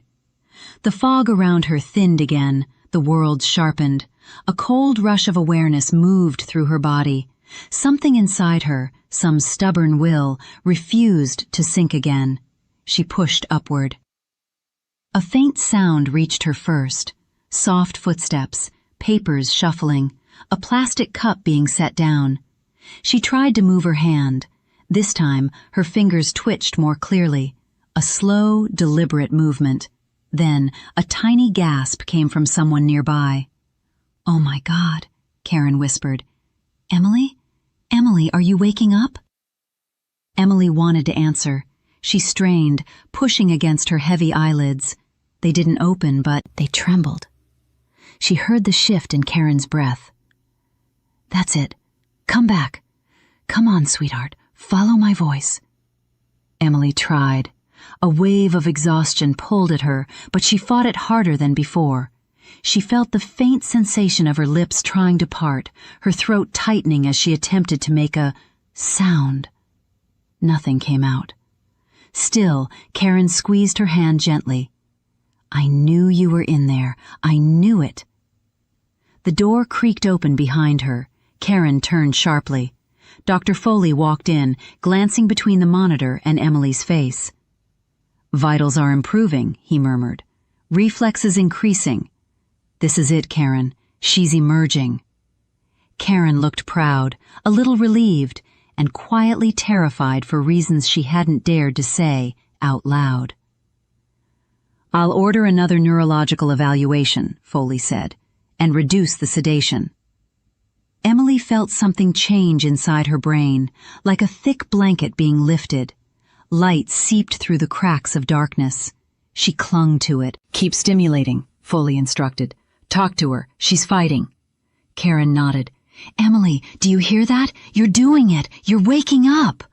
The fog around her thinned again, the world sharpened. A cold rush of awareness moved through her body. Something inside her, some stubborn will, refused to sink again. She pushed upward. A faint sound reached her first. Soft footsteps, papers shuffling, a plastic cup being set down. She tried to move her hand. This time, her fingers twitched more clearly. A slow, deliberate movement. Then, a tiny gasp came from someone nearby. Oh my God, Karen whispered. Emily? Emily, are you waking up? Emily wanted to answer. She strained, pushing against her heavy eyelids. They didn't open, but they trembled. She heard the shift in Karen's breath. That's it. Come back. Come on, sweetheart. Follow my voice. Emily tried. A wave of exhaustion pulled at her, but she fought it harder than before. She felt the faint sensation of her lips trying to part, her throat tightening as she attempted to make a sound. Nothing came out. Still, Karen squeezed her hand gently. I knew you were in there. I knew it. The door creaked open behind her. Karen turned sharply. Dr. Foley walked in, glancing between the monitor and Emily's face. Vitals are improving, he murmured. Reflexes increasing. This is it, Karen. She's emerging. Karen looked proud, a little relieved, and quietly terrified for reasons she hadn't dared to say out loud. I'll order another neurological evaluation, Foley said, and reduce the sedation. Emily felt something change inside her brain, like a thick blanket being lifted. Light seeped through the cracks of darkness. She clung to it. Keep stimulating, Foley instructed. Talk to her. She's fighting. Karen nodded. Emily, do you hear that? You're doing it. You're waking up.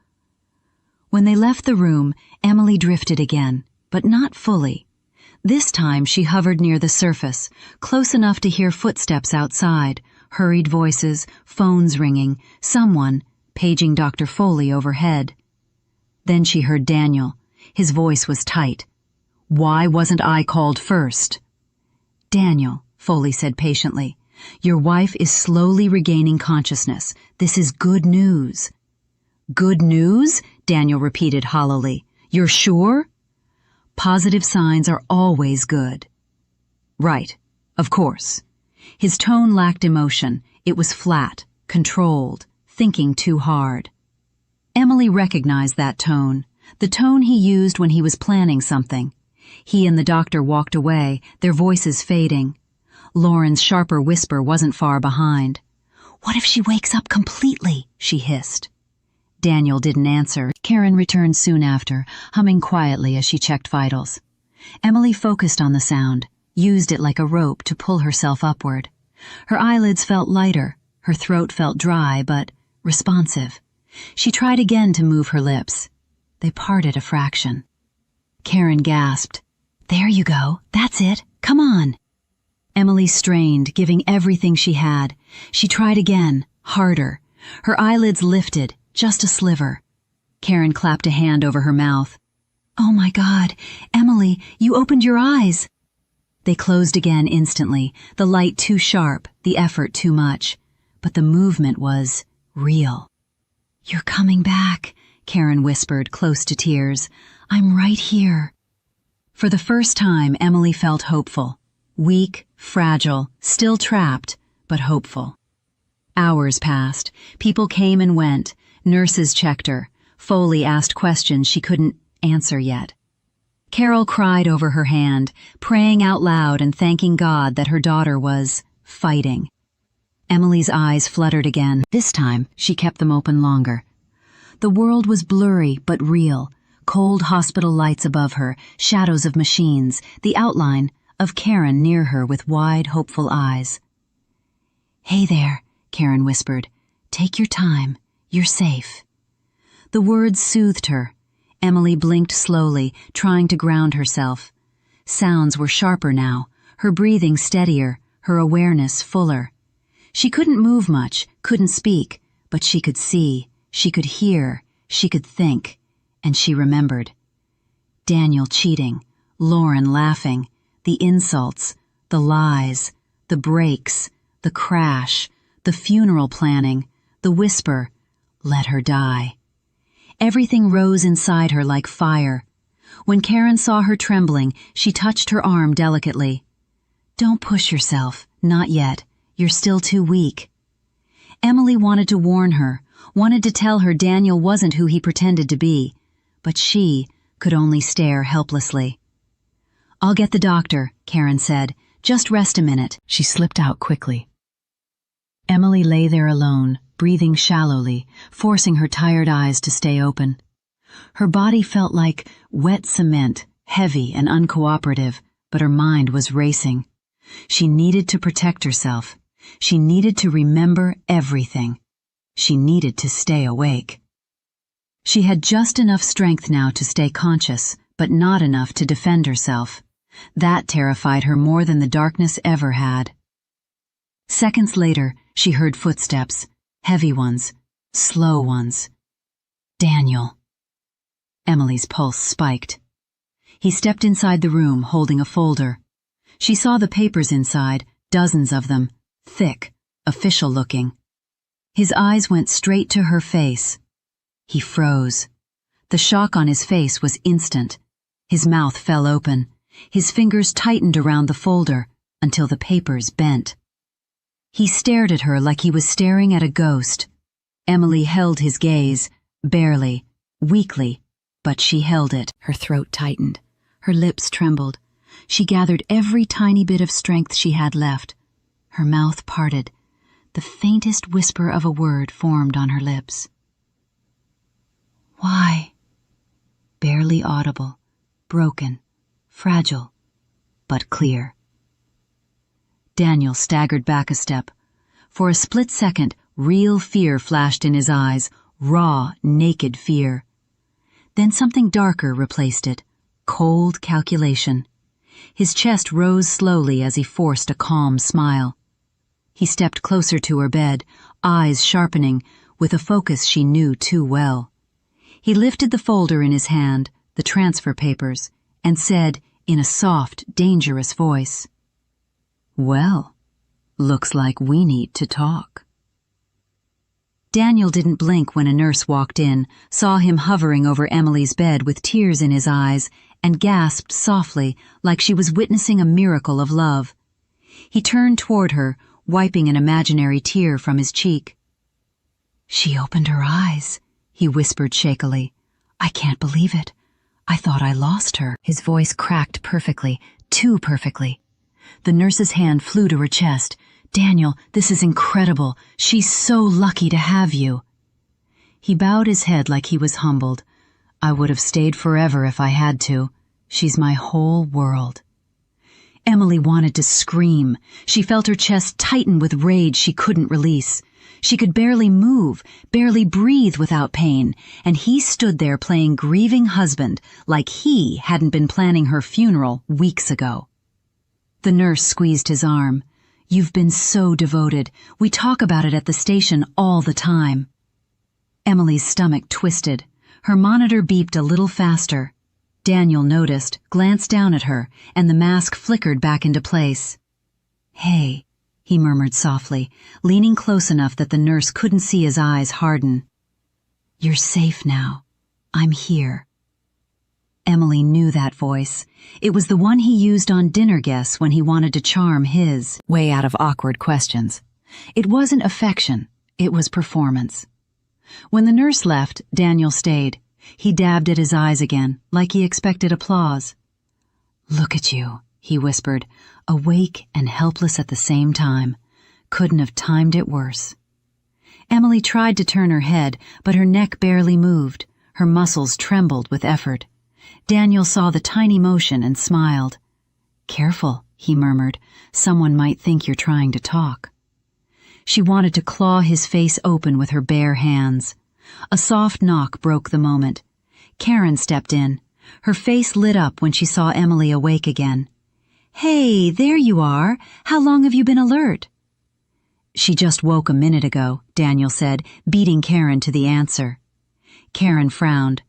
When they left the room, Emily drifted again, but not fully. This time she hovered near the surface, close enough to hear footsteps outside, hurried voices, phones ringing, someone paging Dr. Foley overhead. Then she heard Daniel. His voice was tight. Why wasn't I called first? Daniel, Foley said patiently, your wife is slowly regaining consciousness. This is good news. Good news? Daniel repeated hollowly. You're sure? Positive signs are always good. Right, of course. His tone lacked emotion. It was flat, controlled, thinking too hard. Emily recognized that tone, the tone he used when he was planning something. He and the doctor walked away, their voices fading. Lauren's sharper whisper wasn't far behind. What if she wakes up completely? She hissed. Daniel didn't answer. Karen returned soon after, humming quietly as she checked vitals. Emily focused on the sound, used it like a rope to pull herself upward. Her eyelids felt lighter, her throat felt dry but responsive. She tried again to move her lips. They parted a fraction. Karen gasped. There you go. That's it. Come on. Emily strained, giving everything she had. She tried again, harder. Her eyelids lifted, just a sliver. Karen clapped a hand over her mouth. Oh my God, Emily, you opened your eyes. They closed again instantly, the light too sharp, the effort too much. But the movement was real. You're coming back, Karen whispered, close to tears. "I'm right here." For the first time, Emily felt hopeful. Weak, fragile, still trapped, but hopeful. Hours passed. People came and went. Nurses checked her. Foley asked questions she couldn't answer yet. Carol cried over her hand, praying out loud and thanking God that her daughter was fighting. Emily's eyes fluttered again. This time, she kept them open longer. The world was blurry but real. Cold hospital lights above her, shadows of machines, the outline of Karen near her with wide, hopeful eyes. "Hey there," Karen whispered. "Take your time. You're safe." The words soothed her. Emily blinked slowly, trying to ground herself. Sounds were sharper now, her breathing steadier, her awareness fuller. She couldn't move much, couldn't speak, but she could see, she could hear, she could think, and she remembered. Daniel cheating, Lauren laughing, the insults, the lies, the breaks, the crash, the funeral planning, the whisper, "Let her die." Everything rose inside her like fire. When Karen saw her trembling, she touched her arm delicately. "Don't push yourself, not yet. You're still too weak." Emily wanted to warn her, wanted to tell her Daniel wasn't who he pretended to be, but she could only stare helplessly. "I'll get the doctor," Karen said. "Just rest a minute." She slipped out quickly. Emily lay there alone, breathing shallowly, forcing her tired eyes to stay open. Her body felt like wet cement, heavy and uncooperative, but her mind was racing. She needed to protect herself. She needed to remember everything. She needed to stay awake. She had just enough strength now to stay conscious, but not enough to defend herself. That terrified her more than the darkness ever had. Seconds later, she heard footsteps, heavy ones, slow ones. Daniel. Emily's pulse spiked. He stepped inside the room, holding a folder. She saw the papers inside, dozens of them, thick, official-looking. His eyes went straight to her face. He froze. The shock on his face was instant. His mouth fell open. His fingers tightened around the folder until the papers bent. He stared at her like he was staring at a ghost. Emily held his gaze, barely, weakly, but she held it. Her throat tightened. Her lips trembled. She gathered every tiny bit of strength she had left. Her mouth parted. The faintest whisper of a word formed on her lips. "Why?" Barely audible, broken, fragile, but clear. Daniel staggered back a step. For a split second, real fear flashed in his eyes, raw, naked fear. Then something darker replaced it, cold calculation. His chest rose slowly as he forced a calm smile. He stepped closer to her bed, eyes sharpening, with a focus she knew too well. He lifted the folder in his hand, the transfer papers, and said, in a soft, dangerous voice, "Well, looks like we need to talk." Daniel didn't blink when a nurse walked in, saw him hovering over Emily's bed with tears in his eyes, and gasped softly like she was witnessing a miracle of love. He turned toward her, wiping an imaginary tear from his cheek. "She opened her eyes," he whispered shakily. "I can't believe it. I thought I lost her." His voice cracked perfectly, too perfectly. The nurse's hand flew to her chest. "Daniel, this is incredible. She's so lucky to have you." He bowed his head like he was humbled. "I would have stayed forever if I had to. She's my whole world." Emily wanted to scream. She felt her chest tighten with rage she couldn't release. She could barely move, barely breathe without pain, and he stood there playing grieving husband like he hadn't been planning her funeral weeks ago. The nurse squeezed his arm. "You've been so devoted. We talk about it at the station all the time." Emily's stomach twisted. Her monitor beeped a little faster. Daniel noticed, glanced down at her, and the mask flickered back into place. "Hey," he murmured softly, leaning close enough that the nurse couldn't see his eyes harden. "You're safe now. I'm here." Emily knew that voice. It was the one he used on dinner guests when he wanted to charm his way out of awkward questions. It wasn't affection, it was performance. When the nurse left, Daniel stayed. He dabbed at his eyes again, like he expected applause. "Look at you," he whispered, awake and helpless at the same time. Couldn't have timed it worse. Emily tried to turn her head, but her neck barely moved. Her muscles trembled with effort. Daniel saw the tiny motion and smiled. "Careful," he murmured. "Someone might think you're trying to talk." She wanted to claw his face open with her bare hands. A soft knock broke the moment. Karen stepped in. Her face lit up when she saw Emily awake again. "Hey, there you are. How long have you been alert?" "She just woke a minute ago," Daniel said, beating Karen to the answer. Karen frowned.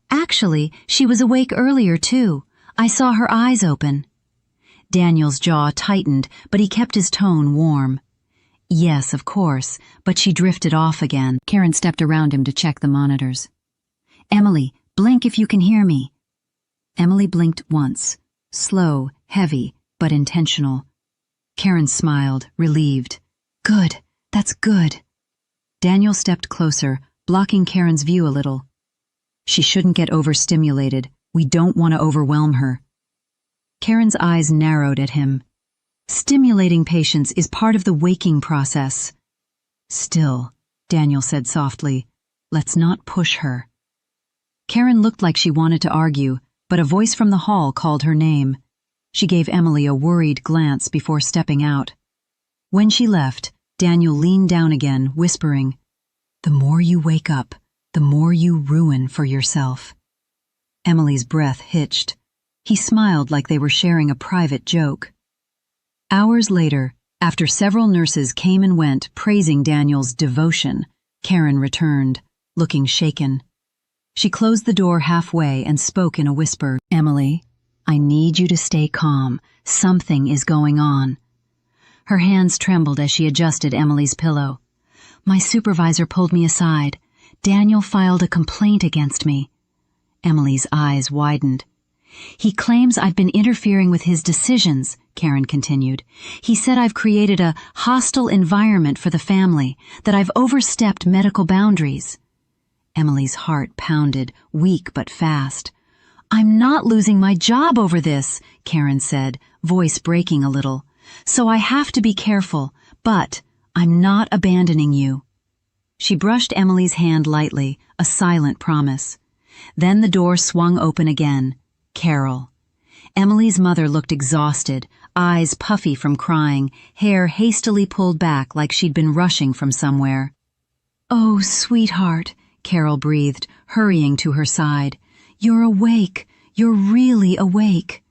"Actually, she was awake earlier too. I saw her eyes open." Daniel's jaw tightened, but he kept his tone warm. "Yes, of course, but she drifted off again." Karen stepped around him to check the monitors. "Emily, blink if you can hear me." Emily blinked once, slow, heavy, but intentional. Karen smiled, relieved. "Good, that's good." Daniel stepped closer, blocking Karen's view a little. "She shouldn't get overstimulated. We don't want to overwhelm her." Karen's eyes narrowed at him. "Stimulating patients is part of the waking process." "Still," Daniel said softly, "let's not push her." Karen looked like she wanted to argue, but a voice from the hall called her name. She gave Emily a worried glance before stepping out. When she left, Daniel leaned down again, whispering, "The more you wake up, the more you ruin for yourself." Emily's breath hitched. He smiled like they were sharing a private joke. Hours later, after several nurses came and went praising Daniel's devotion, Karen returned, looking shaken. She closed the door halfway and spoke in a whisper. "Emily, I need you to stay calm. Something is going on." Her hands trembled as she adjusted Emily's pillow. "My supervisor pulled me aside. Daniel filed a complaint against me." Emily's eyes widened. "He claims I've been interfering with his decisions," Karen continued. "He said I've created a hostile environment for the family, that I've overstepped medical boundaries." Emily's heart pounded, weak but fast. "I'm not losing my job over this," Karen said, voice breaking a little. "So I have to be careful, but I'm not abandoning you." She brushed Emily's hand lightly, a silent promise. Then the door swung open again. Carol. Emily's mother looked exhausted, eyes puffy from crying, hair hastily pulled back like she'd been rushing from somewhere. "Oh, sweetheart," Carol breathed, hurrying to her side. "You're awake. You're really awake."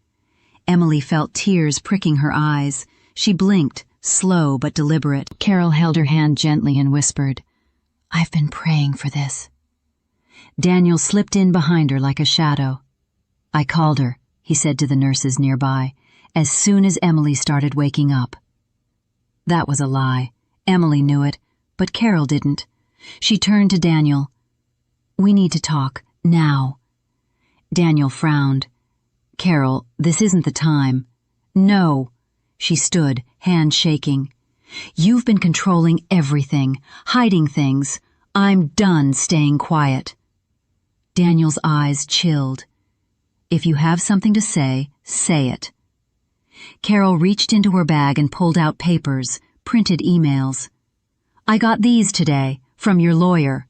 Emily felt tears pricking her eyes. She blinked, slow but deliberate. Carol held her hand gently and whispered, "I've been praying for this." Daniel slipped in behind her like a shadow. "I called her," he said to the nurses nearby, as soon as Emily started waking up. That was a lie. Emily knew it, but Carol didn't. She turned to Daniel. "We need to talk, now." Daniel frowned. "Carol, this isn't the time." "No." She stood, hand shaking. "You've been controlling everything, hiding things. I'm done staying quiet." Daniel's eyes chilled. "If you have something to say it." Carol reached into her bag and pulled out papers, printed emails. "I got these today, from your lawyer.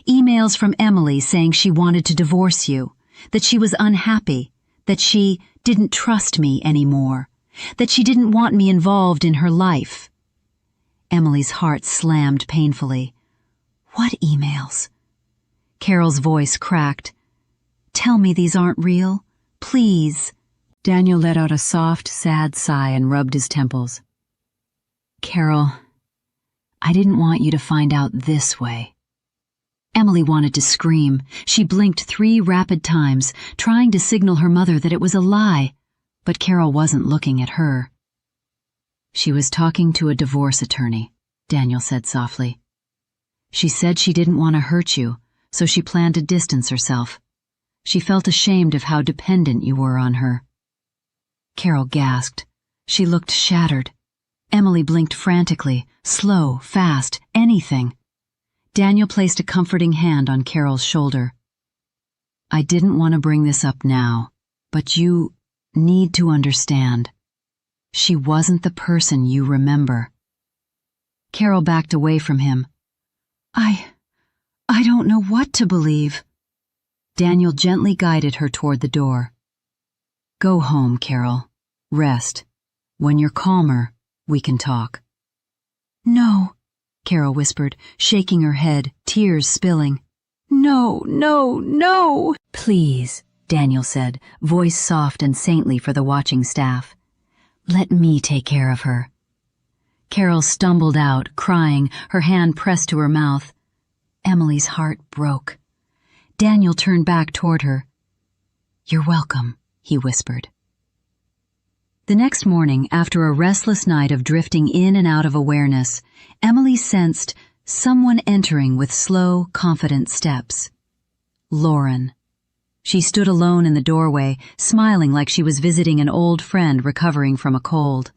Emails from Emily saying she wanted to divorce you, that she was unhappy, that she didn't trust me anymore, that she didn't want me involved in her life." Emily's heart slammed painfully. "What emails?" Carol's voice cracked. "Tell me these aren't real, please." Daniel let out a soft, sad sigh and rubbed his temples. "Carol, I didn't want you to find out this way." Emily wanted to scream. She blinked 3 rapid times, trying to signal her mother that it was a lie, but Carol wasn't looking at her. "She was talking to a divorce attorney," Daniel said softly. "She said she didn't want to hurt you, so she planned to distance herself, She felt ashamed of how dependent you were on her. Carol gasped. She looked shattered. Emily blinked frantically, slow, fast, anything. Daniel placed a comforting hand on Carol's shoulder. I didn't want to bring this up now, but you need to understand. She wasn't the person you remember. Carol backed away from him. I don't know what to believe. Daniel gently guided her toward the door. Go home, Carol. Rest. When you're calmer, we can talk. No, Carol whispered, shaking her head, tears spilling. No, no, no! Please, Daniel said, voice soft and saintly for the watching staff. Let me take care of her. Carol stumbled out, crying, her hand pressed to her mouth. Emily's heart broke. Daniel turned back toward her. You're welcome, he whispered. The next morning, after a restless night of drifting in and out of awareness, Emily sensed someone entering with slow, confident steps. Lauren. She stood alone in the doorway, smiling like she was visiting an old friend recovering from a cold.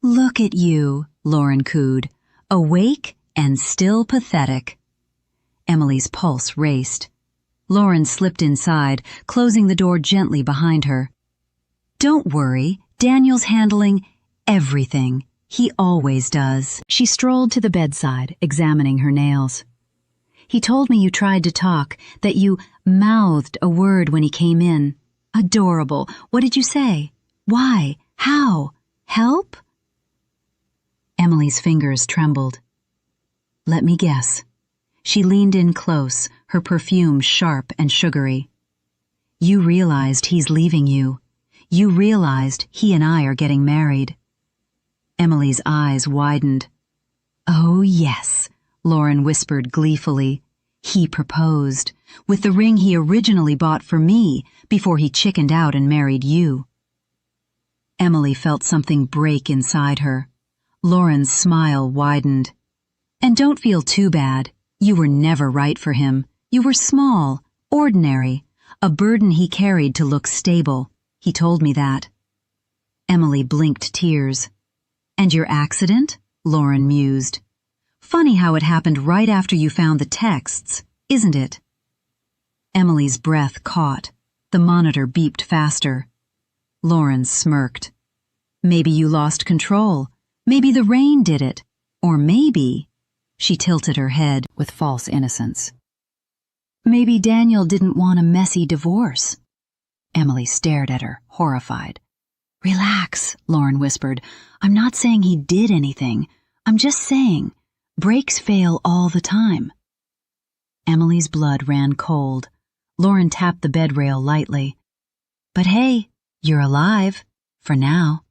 Look at you, Lauren cooed, awake and still pathetic. Emily's pulse raced. Lauren slipped inside, closing the door gently behind her. Don't worry, Daniel's handling everything. He always does. She strolled to the bedside, examining her nails. He told me you tried to talk, that you mouthed a word when he came in. Adorable. What did you say? Why? How? Help? Emily's fingers trembled. Let me guess. She leaned in close, her perfume sharp and sugary. You realized he's leaving you. You realized he and I are getting married. Emily's eyes widened. Oh, yes, Lauren whispered gleefully. He proposed, with the ring he originally bought for me before he chickened out and married you. Emily felt something break inside her. Lauren's smile widened. And don't feel too bad. You were never right for him. You were small, ordinary, a burden he carried to look stable. He told me that. Emily blinked tears. And your accident? Lauren mused. Funny how it happened right after you found the texts, isn't it? Emily's breath caught. The monitor beeped faster. Lauren smirked. Maybe you lost control. Maybe the rain did it. Or maybe... She tilted her head with false innocence. Maybe Daniel didn't want a messy divorce. Emily stared at her, horrified. Relax, Lauren whispered. I'm not saying he did anything. I'm just saying, breaks fail all the time. Emily's blood ran cold. Lauren tapped the bed rail lightly. But hey, you're alive. For now.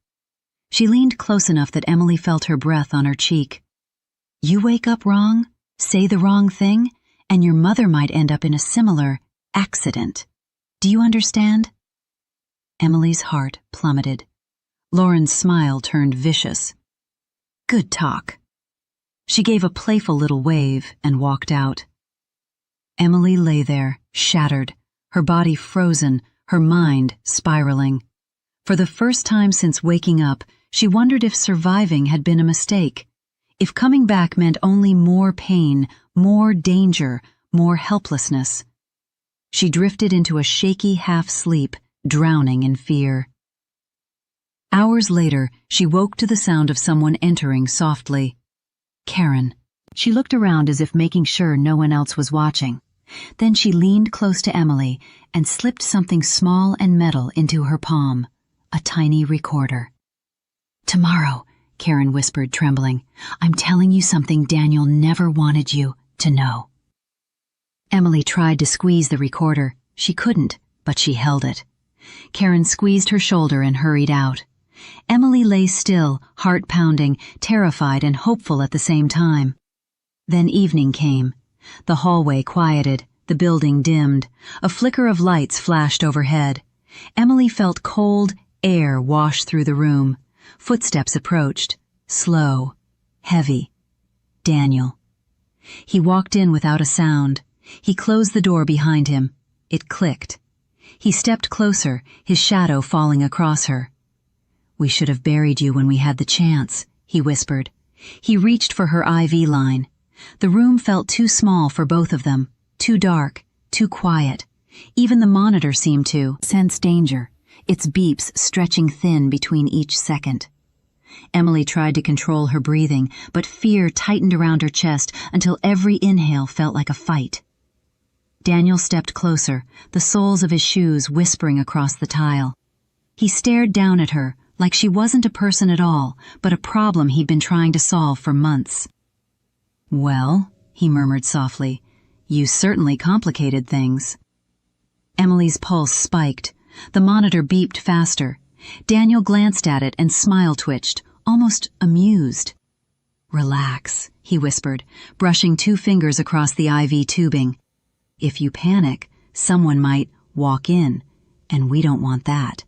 She leaned close enough that Emily felt her breath on her cheek. You wake up wrong, say the wrong thing, and your mother might end up in a similar accident. Do you understand? Emily's heart plummeted. Lauren's smile turned vicious. Good talk. She gave a playful little wave and walked out. Emily lay there, shattered, her body frozen, her mind spiraling. For the first time since waking up, she wondered if surviving had been a mistake. If coming back meant only more pain, more danger, more helplessness. She drifted into a shaky half-sleep, drowning in fear. Hours later, she woke to the sound of someone entering softly. Karen. She looked around as if making sure no one else was watching. Then she leaned close to Emily and slipped something small and metal into her palm, a tiny recorder. Tomorrow, Karen whispered, trembling, I'm telling you something Daniel never wanted you to know. Emily tried to squeeze the recorder. She couldn't, but she held it. Karen squeezed her shoulder and hurried out. Emily lay still, heart pounding, terrified and hopeful at the same time. Then evening came. The hallway quieted, the building dimmed. A flicker of lights flashed overhead. Emily felt cold air wash through the room. Footsteps approached, slow, heavy. Daniel. He walked in without a sound. He closed the door behind him. It clicked. He stepped closer, his shadow falling across her. "We should have buried you when we had the chance," he whispered. He reached for her IV line. The room felt too small for both of them, too dark, too quiet. Even the monitor seemed to sense danger, its beeps stretching thin between each second. Emily tried to control her breathing, but fear tightened around her chest until every inhale felt like a fight. Daniel stepped closer, the soles of his shoes whispering across the tile. He stared down at her, like she wasn't a person at all, but a problem he'd been trying to solve for months. "Well," he murmured softly, "you certainly complicated things." Emily's pulse spiked. The monitor beeped faster. Daniel glanced at it and smile twitched, almost amused. "Relax," he whispered, brushing 2 fingers across the IV tubing. "If you panic, someone might walk in, and we don't want that."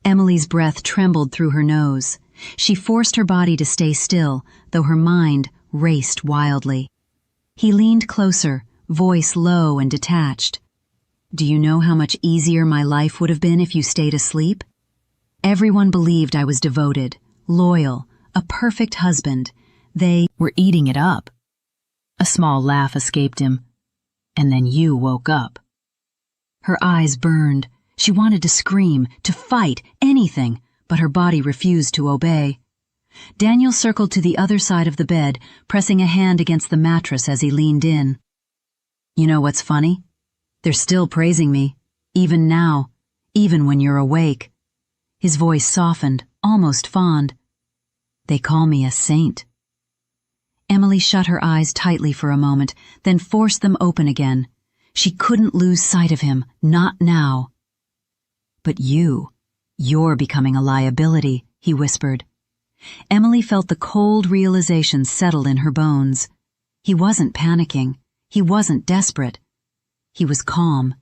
Emily's breath trembled through her nose. She forced her body to stay still, though her mind raced wildly. He leaned closer, voice low and detached. "Do you know how much easier my life would have been if you stayed asleep? Everyone believed I was devoted, loyal, a perfect husband. They were eating it up." A small laugh escaped him. "And then you woke up." Her eyes burned. She wanted to scream, to fight, anything, but her body refused to obey. Daniel circled to the other side of the bed, pressing a hand against the mattress as he leaned in. "You know what's funny? They're still praising me, even now, even when you're awake." His voice softened, almost fond. "They call me a saint." Emily shut her eyes tightly for a moment, then forced them open again. She couldn't lose sight of him, not now. "But you're becoming a liability," he whispered. Emily felt the cold realization settle in her bones. He wasn't panicking. He wasn't desperate. He was calm,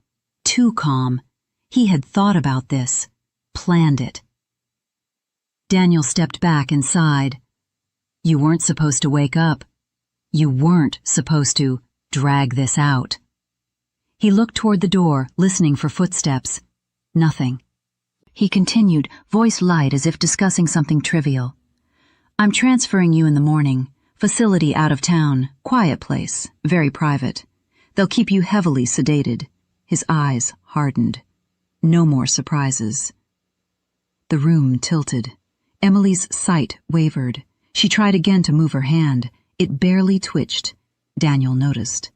too calm. He had thought about this, planned it. Daniel stepped back and sighed. "You weren't supposed to wake up. You weren't supposed to drag this out." He looked toward the door, listening for footsteps. Nothing. He continued, voice light as if discussing something trivial. "I'm transferring you in the morning. Facility out of town. Quiet place. Very private. They'll keep you heavily sedated." His eyes hardened. No more surprises. The room tilted. Emily's sight wavered. She tried again to move her hand. It barely twitched. Daniel noticed.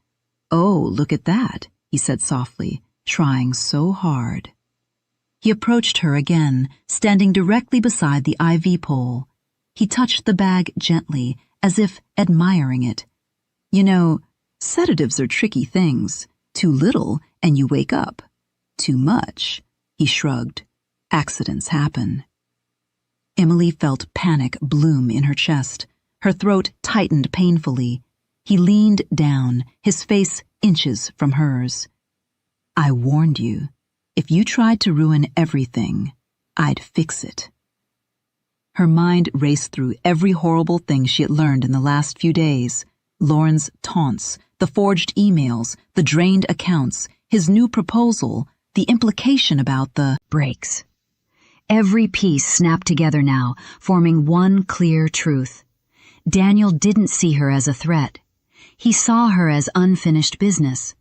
"Oh, look at that," he said softly, trying so hard. He approached her again, standing directly beside the IV pole. He touched the bag gently, as if admiring it. "You know, sedatives are tricky things. Too little, and you wake up. Too much," he shrugged. "Accidents happen." Emily felt panic bloom in her chest. Her throat tightened painfully. He leaned down, his face inches from hers. "I warned you. If you tried to ruin everything, I'd fix it." Her mind raced through every horrible thing she had learned in the last few days. Lauren's taunts, the forged emails, the drained accounts, his new proposal, the implication about the breaks. Every piece snapped together now, forming one clear truth. Daniel didn't see her as a threat. He saw her as unfinished business.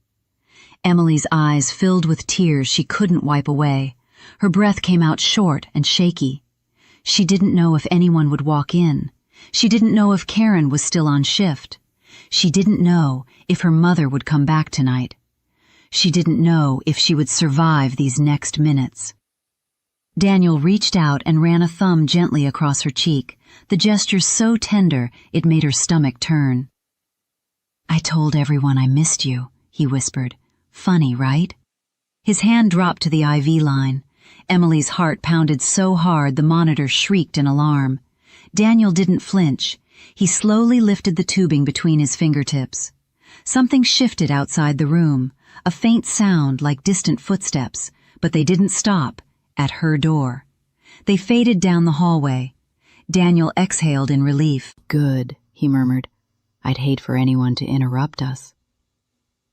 Emily's eyes filled with tears she couldn't wipe away. Her breath came out short and shaky. She didn't know if anyone would walk in. She didn't know if Karen was still on shift. She didn't know if her mother would come back tonight. She didn't know if she would survive these next minutes. Daniel reached out and ran a thumb gently across her cheek, the gesture so tender it made her stomach turn. "I told everyone I missed you," he whispered. "Funny, right?" His hand dropped to the IV line. Emily's heart pounded so hard the monitor shrieked in alarm. Daniel didn't flinch. He slowly lifted the tubing between his fingertips. Something shifted outside the room, a faint sound like distant footsteps, but they didn't stop at her door. They faded down the hallway. Daniel exhaled in relief. "Good," he murmured. "I'd hate for anyone to interrupt us."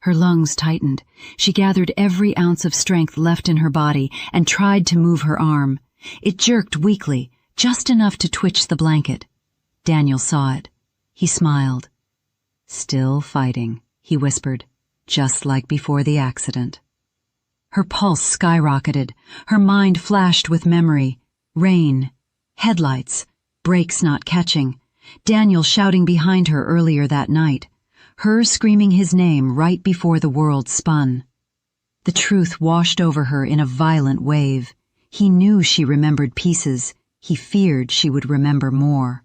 Her lungs tightened. She gathered every ounce of strength left in her body and tried to move her arm. It jerked weakly, just enough to twitch the blanket. Daniel saw it. He smiled. "Still fighting," he whispered, "just like before the accident." Her pulse skyrocketed. Her mind flashed with memory. Rain, headlights, brakes not catching, Daniel shouting behind her earlier that night, her screaming his name right before the world spun. The truth washed over her in a violent wave. He knew she remembered pieces. He feared she would remember more.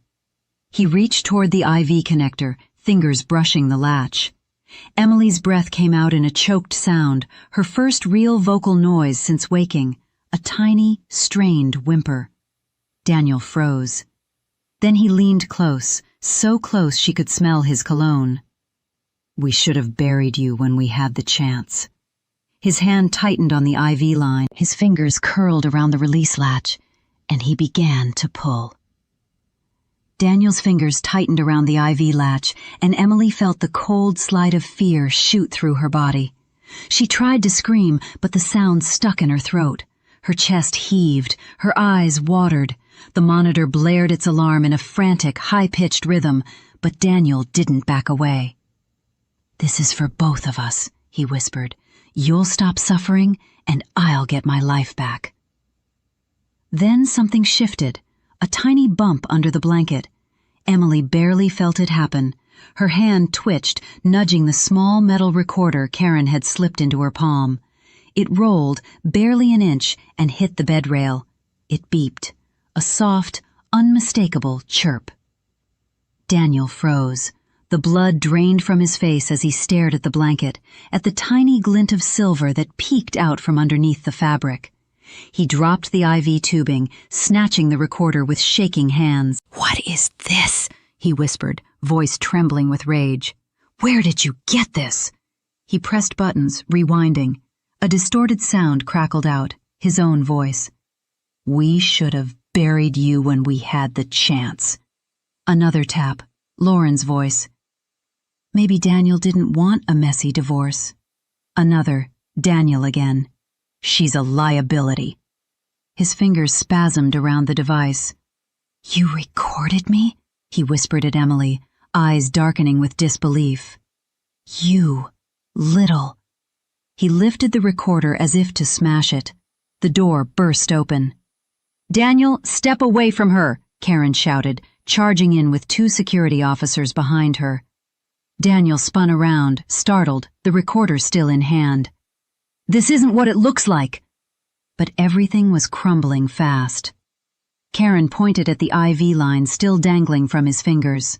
He reached toward the IV connector, fingers brushing the latch. Emily's breath came out in a choked sound, her first real vocal noise since waking, a tiny, strained whimper. Daniel froze. Then he leaned close, so close she could smell his cologne. "We should have buried you when we had the chance." His hand tightened on the IV line, his fingers curled around the release latch, and he began to pull. Daniel's fingers tightened around the IV latch, and Emily felt the cold slide of fear shoot through her body. She tried to scream, but the sound stuck in her throat. Her chest heaved, her eyes watered. The monitor blared its alarm in a frantic, high-pitched rhythm, but Daniel didn't back away. "This is for both of us," he whispered. "You'll stop suffering, and I'll get my life back." Then something shifted, a tiny bump under the blanket. Emily barely felt it happen. Her hand twitched, nudging the small metal recorder Karen had slipped into her palm. It rolled, barely an inch, and hit the bed rail. It beeped, a soft, unmistakable chirp. Daniel froze. The blood drained from his face as he stared at the blanket, at the tiny glint of silver that peeked out from underneath the fabric. He dropped the IV tubing, snatching the recorder with shaking hands. "What is this?" he whispered, voice trembling with rage. "Where did you get this?" He pressed buttons, rewinding. A distorted sound crackled out, his own voice. "We should have buried you when we had the chance." Another tap, Lauren's voice. Maybe Daniel didn't want a messy divorce. Another, Daniel again. "She's a liability." His fingers spasmed around the device. "You recorded me?" he whispered at Emily, eyes darkening with disbelief. "You, little." He lifted the recorder as if to smash it. The door burst open. "Daniel, step away from her," Karen shouted, charging in with 2 security officers behind her. Daniel spun around, startled, the recorder still in hand. "This isn't what it looks like." But everything was crumbling fast. Karen pointed at the IV line still dangling from his fingers.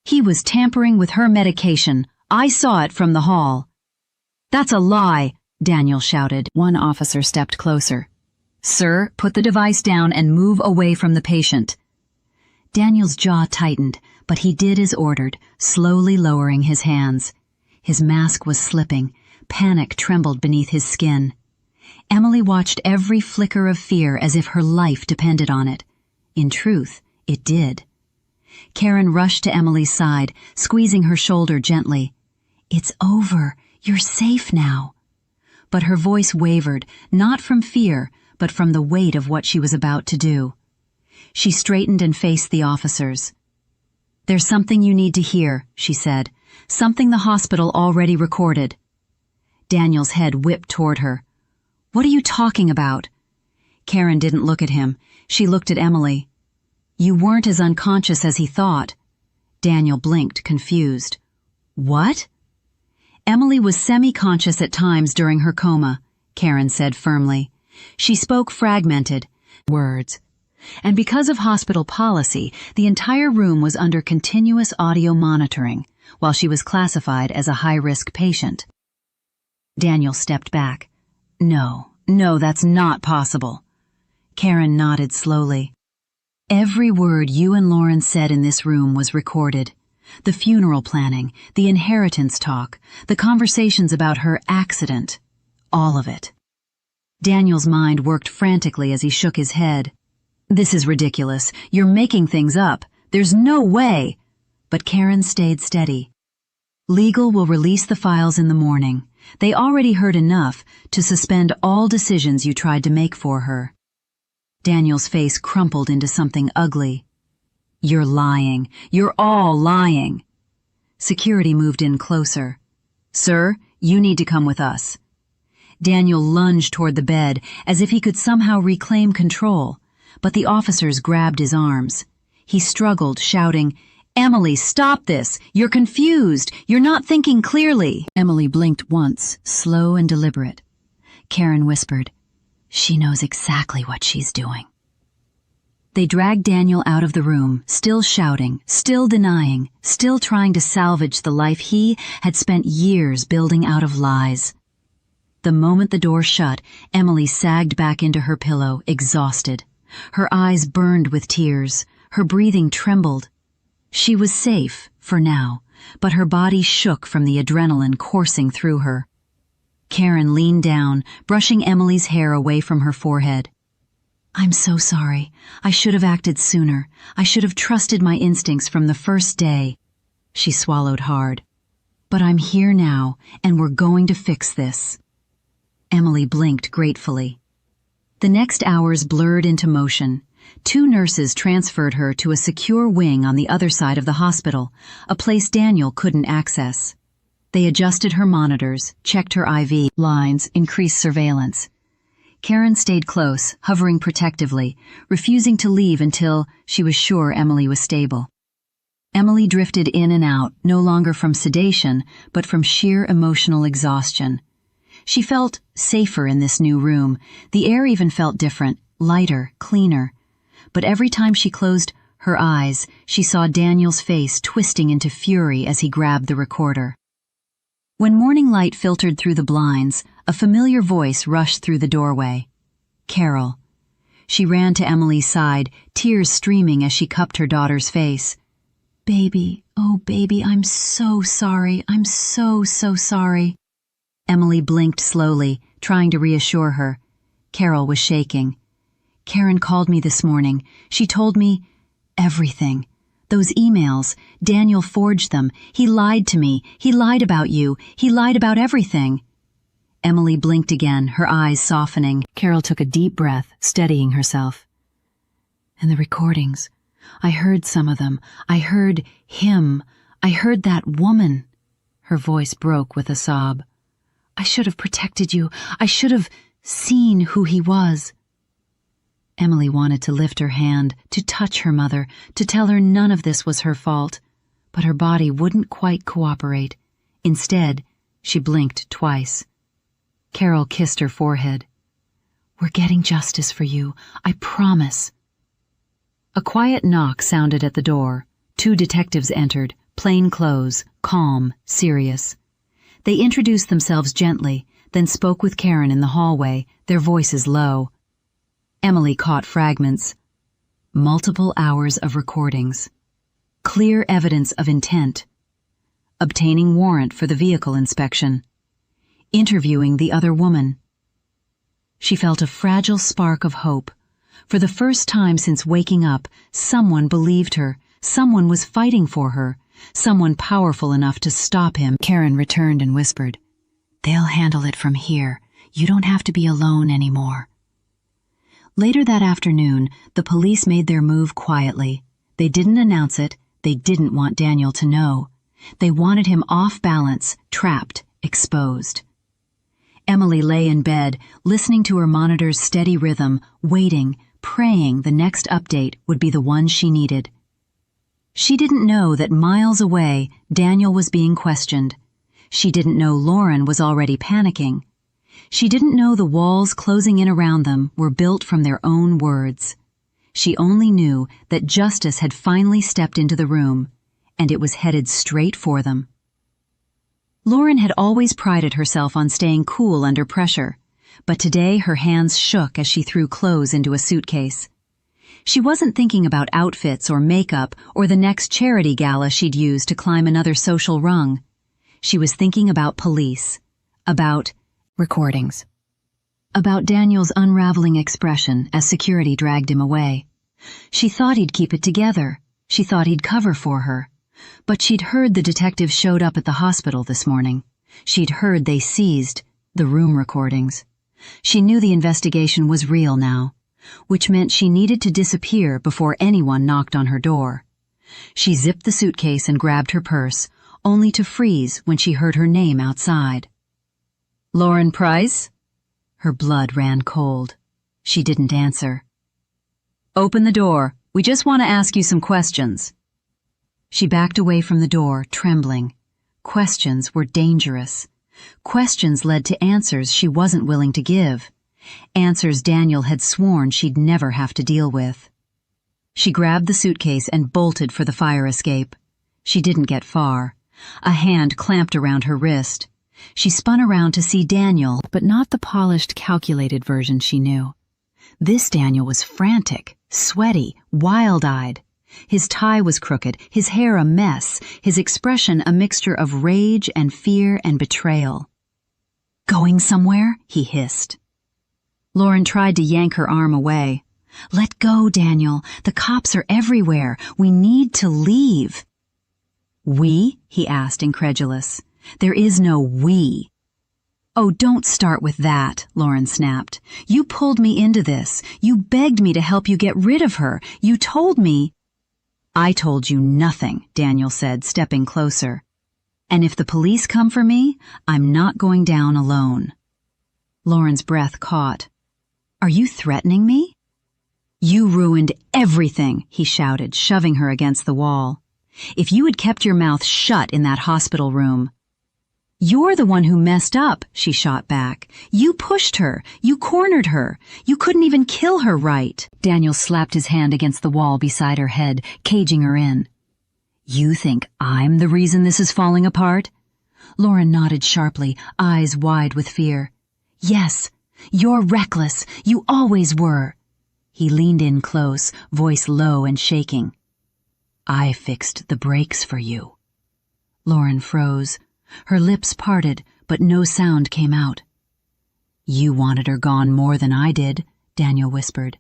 "He was tampering with her medication. I saw it from the hall." "That's a lie," Daniel shouted. One officer stepped closer. "Sir, put the device down and move away from the patient." Daniel's jaw tightened, but he did as ordered, slowly lowering his hands. His mask was slipping. Panic trembled beneath his skin. Emily watched every flicker of fear as if her life depended on it. In truth, it did. Karen rushed to Emily's side, squeezing her shoulder gently. "It's over. You're safe now." But her voice wavered, not from fear, but from the weight of what she was about to do. She straightened and faced the officers. "There's something you need to hear," she said. "Something the hospital already recorded." Daniel's head whipped toward her. "What are you talking about?" Karen didn't look at him. She looked at Emily. "You weren't as unconscious as he thought." Daniel blinked, confused. "What?" Emily was semi-conscious at times during her coma, Karen said firmly. She spoke fragmented words. And because of hospital policy, the entire room was under continuous audio monitoring, while she was classified as a high-risk patient. Daniel stepped back. No, that's not possible." Karen nodded slowly. "Every word you and Lauren said in this room was recorded. The funeral planning, the inheritance talk, the conversations about her accident. All of it." Daniel's mind worked frantically as he shook his head. "This is ridiculous. You're making things up. There's no way." But Karen stayed steady. Legal will release the files in the morning. They already heard enough to suspend all decisions you tried to make for her. Daniel's face crumpled into something ugly. You're lying. You're all lying. Security moved in closer. Sir, you need to come with us. Daniel lunged toward the bed as if he could somehow reclaim control, but the officers grabbed his arms. He struggled, shouting, Emily, stop this! You're confused! You're not thinking clearly! Emily blinked once, slow and deliberate. Karen whispered, She knows exactly what she's doing. They dragged Daniel out of the room, still shouting, still denying, still trying to salvage the life he had spent years building out of lies. The moment the door shut, Emily sagged back into her pillow, exhausted. Her eyes burned with tears. Her breathing trembled. She was safe, for now, but her body shook from the adrenaline coursing through her. Karen leaned down, brushing Emily's hair away from her forehead. I'm so sorry. I should have acted sooner. I should have trusted my instincts from the first day. She swallowed hard. But I'm here now, and we're going to fix this. Emily blinked gratefully. The next hours blurred into motion. 2 nurses transferred her to a secure wing on the other side of the hospital, a place Daniel couldn't access. They adjusted her monitors, checked her IV lines, increased surveillance. Karen stayed close, hovering protectively, refusing to leave until she was sure Emily was stable. Emily drifted in and out, no longer from sedation, but from sheer emotional exhaustion. She felt safer in this new room. The air even felt different, lighter, cleaner. But every time she closed her eyes, she saw Daniel's face twisting into fury as he grabbed the recorder. When morning light filtered through the blinds, a familiar voice rushed through the doorway. Carol. She ran to Emily's side, tears streaming as she cupped her daughter's face. Baby, oh baby, I'm so sorry. I'm so sorry. Emily blinked slowly, trying to reassure her. Carol was shaking. Karen called me this morning. She told me everything. Those emails, Daniel forged them. He lied to me. He lied about you. He lied about everything. Emily blinked again, her eyes softening. Carol took a deep breath, steadying herself. And the recordings. I heard some of them. I heard him. I heard that woman. Her voice broke with a sob. I should have protected you. I should have seen who he was. Emily wanted to lift her hand, to touch her mother, to tell her none of this was her fault, but her body wouldn't quite cooperate. Instead, she blinked twice. Carol kissed her forehead. We're getting justice for you, I promise. A quiet knock sounded at the door. 2 detectives entered, plain clothes, calm, serious. They introduced themselves gently, then spoke with Karen in the hallway, their voices low. Emily caught fragments. Multiple hours of recordings. Clear evidence of intent. Obtaining warrant for the vehicle inspection. Interviewing the other woman. She felt a fragile spark of hope. For the first time since waking up, someone believed her. Someone was fighting for her. Someone powerful enough to stop him. Karen returned and whispered, They'll handle it from here. You don't have to be alone anymore. Later that afternoon, the police made their move quietly. They didn't announce it. They didn't want Daniel to know. They wanted him off balance, trapped, exposed. Emily lay in bed, listening to her monitor's steady rhythm, waiting, praying the next update would be the one she needed. She didn't know that miles away, Daniel was being questioned. She didn't know Lauren was already panicking. She didn't know the walls closing in around them were built from their own words. She only knew that justice had finally stepped into the room, and it was headed straight for them. Lauren had always prided herself on staying cool under pressure, but today her hands shook as she threw clothes into a suitcase. She wasn't thinking about outfits or makeup or the next charity gala she'd use to climb another social rung. She was thinking about police, about recordings, about Daniel's unraveling expression as security dragged him away. She thought he'd keep it together. She thought he'd cover for her. But she'd heard the detectives showed up at the hospital this morning. She'd heard they seized the room recordings. She knew the investigation was real now, which meant she needed to disappear before anyone knocked on her door. She zipped the suitcase and grabbed her purse, only to freeze when she heard her name outside. "Lauren Price?" Her blood ran cold. She didn't answer. "Open the door. We just want to ask you some questions." She backed away from the door, trembling. Questions were dangerous. Questions led to answers she wasn't willing to give. Answers Daniel had sworn she'd never have to deal with. She grabbed the suitcase and bolted for the fire escape. She didn't get far. A hand clamped around her wrist. She spun around to see Daniel, but not the polished, calculated version she knew. This Daniel was frantic, sweaty, wild-eyed. His tie was crooked, his hair a mess, his expression a mixture of rage and fear and betrayal. "Going somewhere?" he hissed. Lauren tried to yank her arm away. "Let go, Daniel. The cops are everywhere. We need to leave." "We?" he asked, incredulous. "There is no we." "Oh, don't start with that," Lauren snapped. "You pulled me into this. You begged me to help you get rid of her. You told me—" "I told you nothing," Daniel said, stepping closer. "And if the police come for me, I'm not going down alone." Lauren's breath caught. "Are you threatening me?" "You ruined everything," he shouted, shoving her against the wall. "If you had kept your mouth shut in that hospital room—" "You're the one who messed up," she shot back. "You pushed her. You cornered her. You couldn't even kill her right." Daniel slapped his hand against the wall beside her head, caging her in. "You think I'm the reason this is falling apart?" Lauren nodded sharply, eyes wide with fear. "Yes, you're reckless. You always were." He leaned in close, voice low and shaking. "I fixed the brakes for you." Lauren froze. Her lips parted, but no sound came out. "You wanted her gone more than I did," Daniel whispered.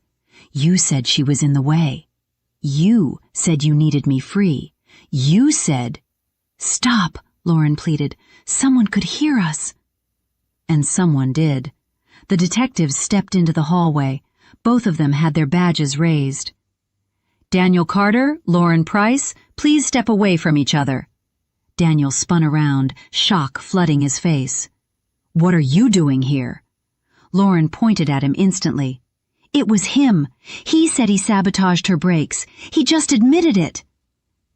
"You said she was in the way. You said you needed me free. You said—" "Stop," Lauren pleaded. "Someone could hear us." And someone did. The detectives stepped into the hallway. Both of them had their badges raised. "Daniel Carter, Lauren Price, please step away from each other." Daniel spun around, shock flooding his face. "What are you doing here?" Lauren pointed at him instantly. "It was him. He said he sabotaged her brakes. He just admitted it."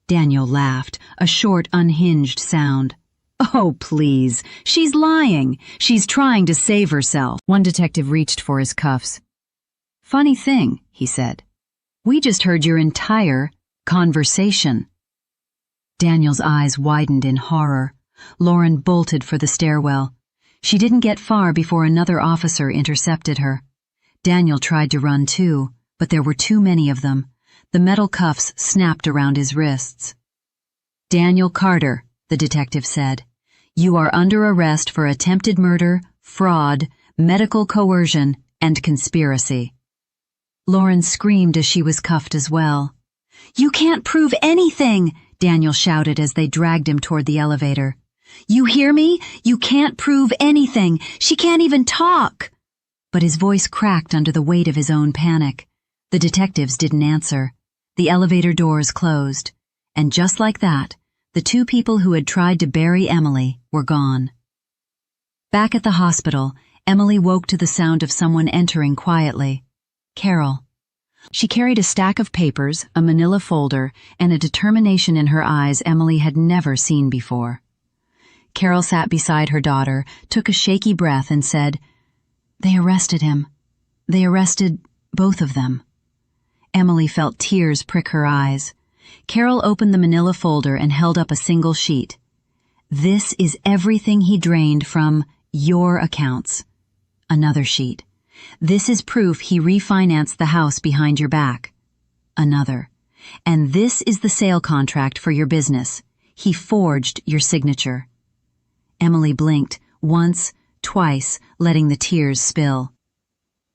Daniel laughed, a short, unhinged sound. "Oh, please. She's lying. She's trying to save herself." One detective reached for his cuffs. "Funny thing," he said. "We just heard your entire conversation." Daniel's eyes widened in horror. Lauren bolted for the stairwell. She didn't get far before another officer intercepted her. Daniel tried to run too, but there were too many of them. The metal cuffs snapped around his wrists. "Daniel Carter," the detective said, "you are under arrest for attempted murder, fraud, medical coercion, and conspiracy." Lauren screamed as she was cuffed as well. "You can't prove anything!" Daniel shouted as they dragged him toward the elevator. "You hear me? You can't prove anything! She can't even talk!" But his voice cracked under the weight of his own panic. The detectives didn't answer. The elevator doors closed. And just like that, the two people who had tried to bury Emily were gone. Back at the hospital, Emily woke to the sound of someone entering quietly. Carol. She carried a stack of papers, a manila folder, and a determination in her eyes Emily had never seen before. Carol sat beside her daughter, took a shaky breath, and said, "They arrested him. They arrested both of them." Emily felt tears prick her eyes. Carol opened the manila folder and held up a single sheet. "This is everything he drained from your accounts." Another sheet. "This is proof he refinanced the house behind your back." Another. "And this is the sale contract for your business. He forged your signature." Emily blinked, once, twice, letting the tears spill.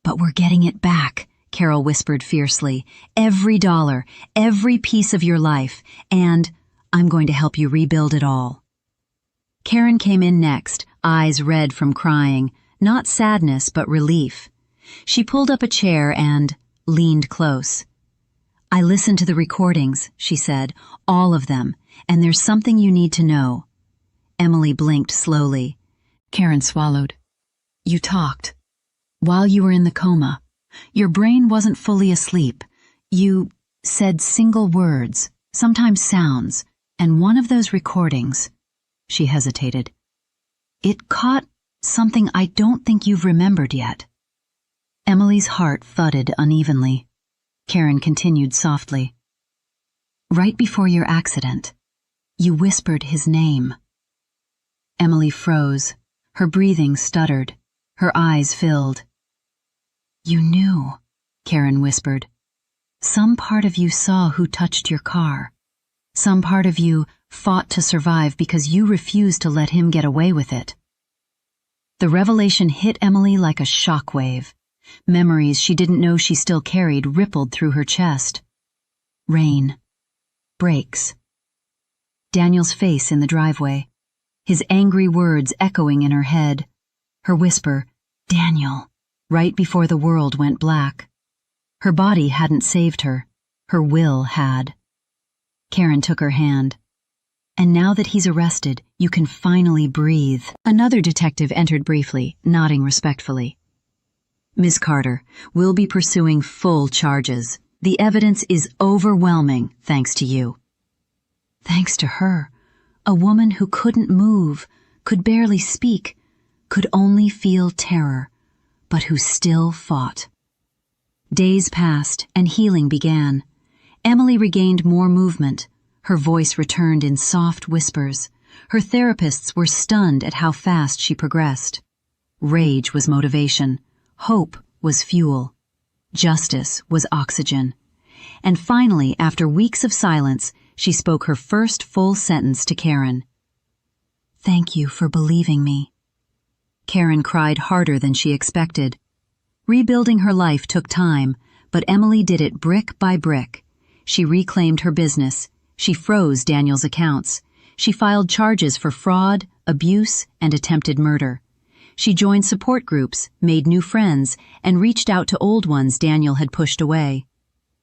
"But we're getting it back," Carol whispered fiercely. "Every dollar, every piece of your life, and I'm going to help you rebuild it all." Karen came in next, eyes red from crying, not sadness but relief. She pulled up a chair and leaned close. "I listened to the recordings," she said, "all of them, and there's something you need to know." Emily blinked slowly. Karen swallowed. "You talked. While you were in the coma. Your brain wasn't fully asleep. You said single words, sometimes sounds, and one of those recordings," she hesitated, "it caught something I don't think you've remembered yet." Emily's heart thudded unevenly. Karen continued softly. "Right before your accident, you whispered his name." Emily froze. Her breathing stuttered. Her eyes filled. "You knew," Karen whispered. "Some part of you saw who touched your car. Some part of you fought to survive because you refused to let him get away with it." The revelation hit Emily like a shockwave. Memories she didn't know she still carried rippled through her chest. Rain. Brakes. Daniel's face in the driveway. His angry words echoing in her head. Her whisper, "Daniel," right before the world went black. Her body hadn't saved her. Her will had. Karen took her hand. "And now that he's arrested, you can finally breathe." Another detective entered briefly, nodding respectfully. "Ms. Carter, we'll be pursuing full charges. The evidence is overwhelming, thanks to you." Thanks to her, a woman who couldn't move, could barely speak, could only feel terror, but who still fought. Days passed and healing began. Emily regained more movement. Her voice returned in soft whispers. Her therapists were stunned at how fast she progressed. Rage was motivation. Hope was fuel. Justice was oxygen. And finally, after weeks of silence, she spoke her first full sentence to Karen. "Thank you for believing me." Karen cried harder than she expected. Rebuilding her life took time, but Emily did it brick by brick. She reclaimed her business. She froze Daniel's accounts. She filed charges for fraud, abuse, and attempted murder. She joined support groups, made new friends, and reached out to old ones Daniel had pushed away.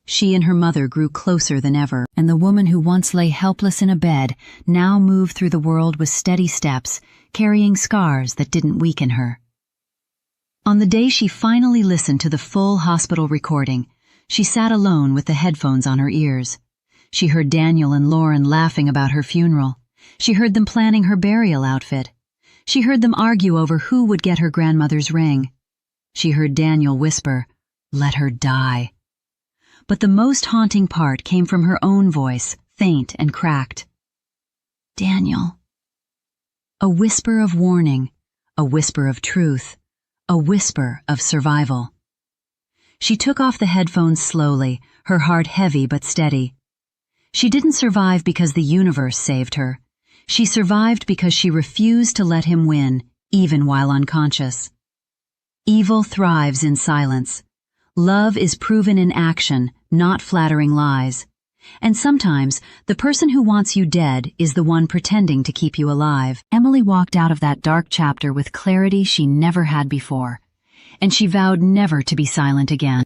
She and her mother grew closer than ever, and the woman who once lay helpless in a bed now moved through the world with steady steps, carrying scars that didn't weaken her. On the day she finally listened to the full hospital recording, she sat alone with the headphones on her ears. She heard Daniel and Lauren laughing about her funeral. She heard them planning her burial outfit. She heard them argue over who would get her grandmother's ring. She heard Daniel whisper, "Let her die." But the most haunting part came from her own voice, faint and cracked. "Daniel." A whisper of warning, a whisper of truth, a whisper of survival. She took off the headphones slowly, her heart heavy but steady. She didn't survive because the universe saved her. She survived because she refused to let him win, even while unconscious. Evil thrives in silence. Love is proven in action, not flattering lies. And sometimes, the person who wants you dead is the one pretending to keep you alive. Emily walked out of that dark chapter with clarity she never had before, and she vowed never to be silent again.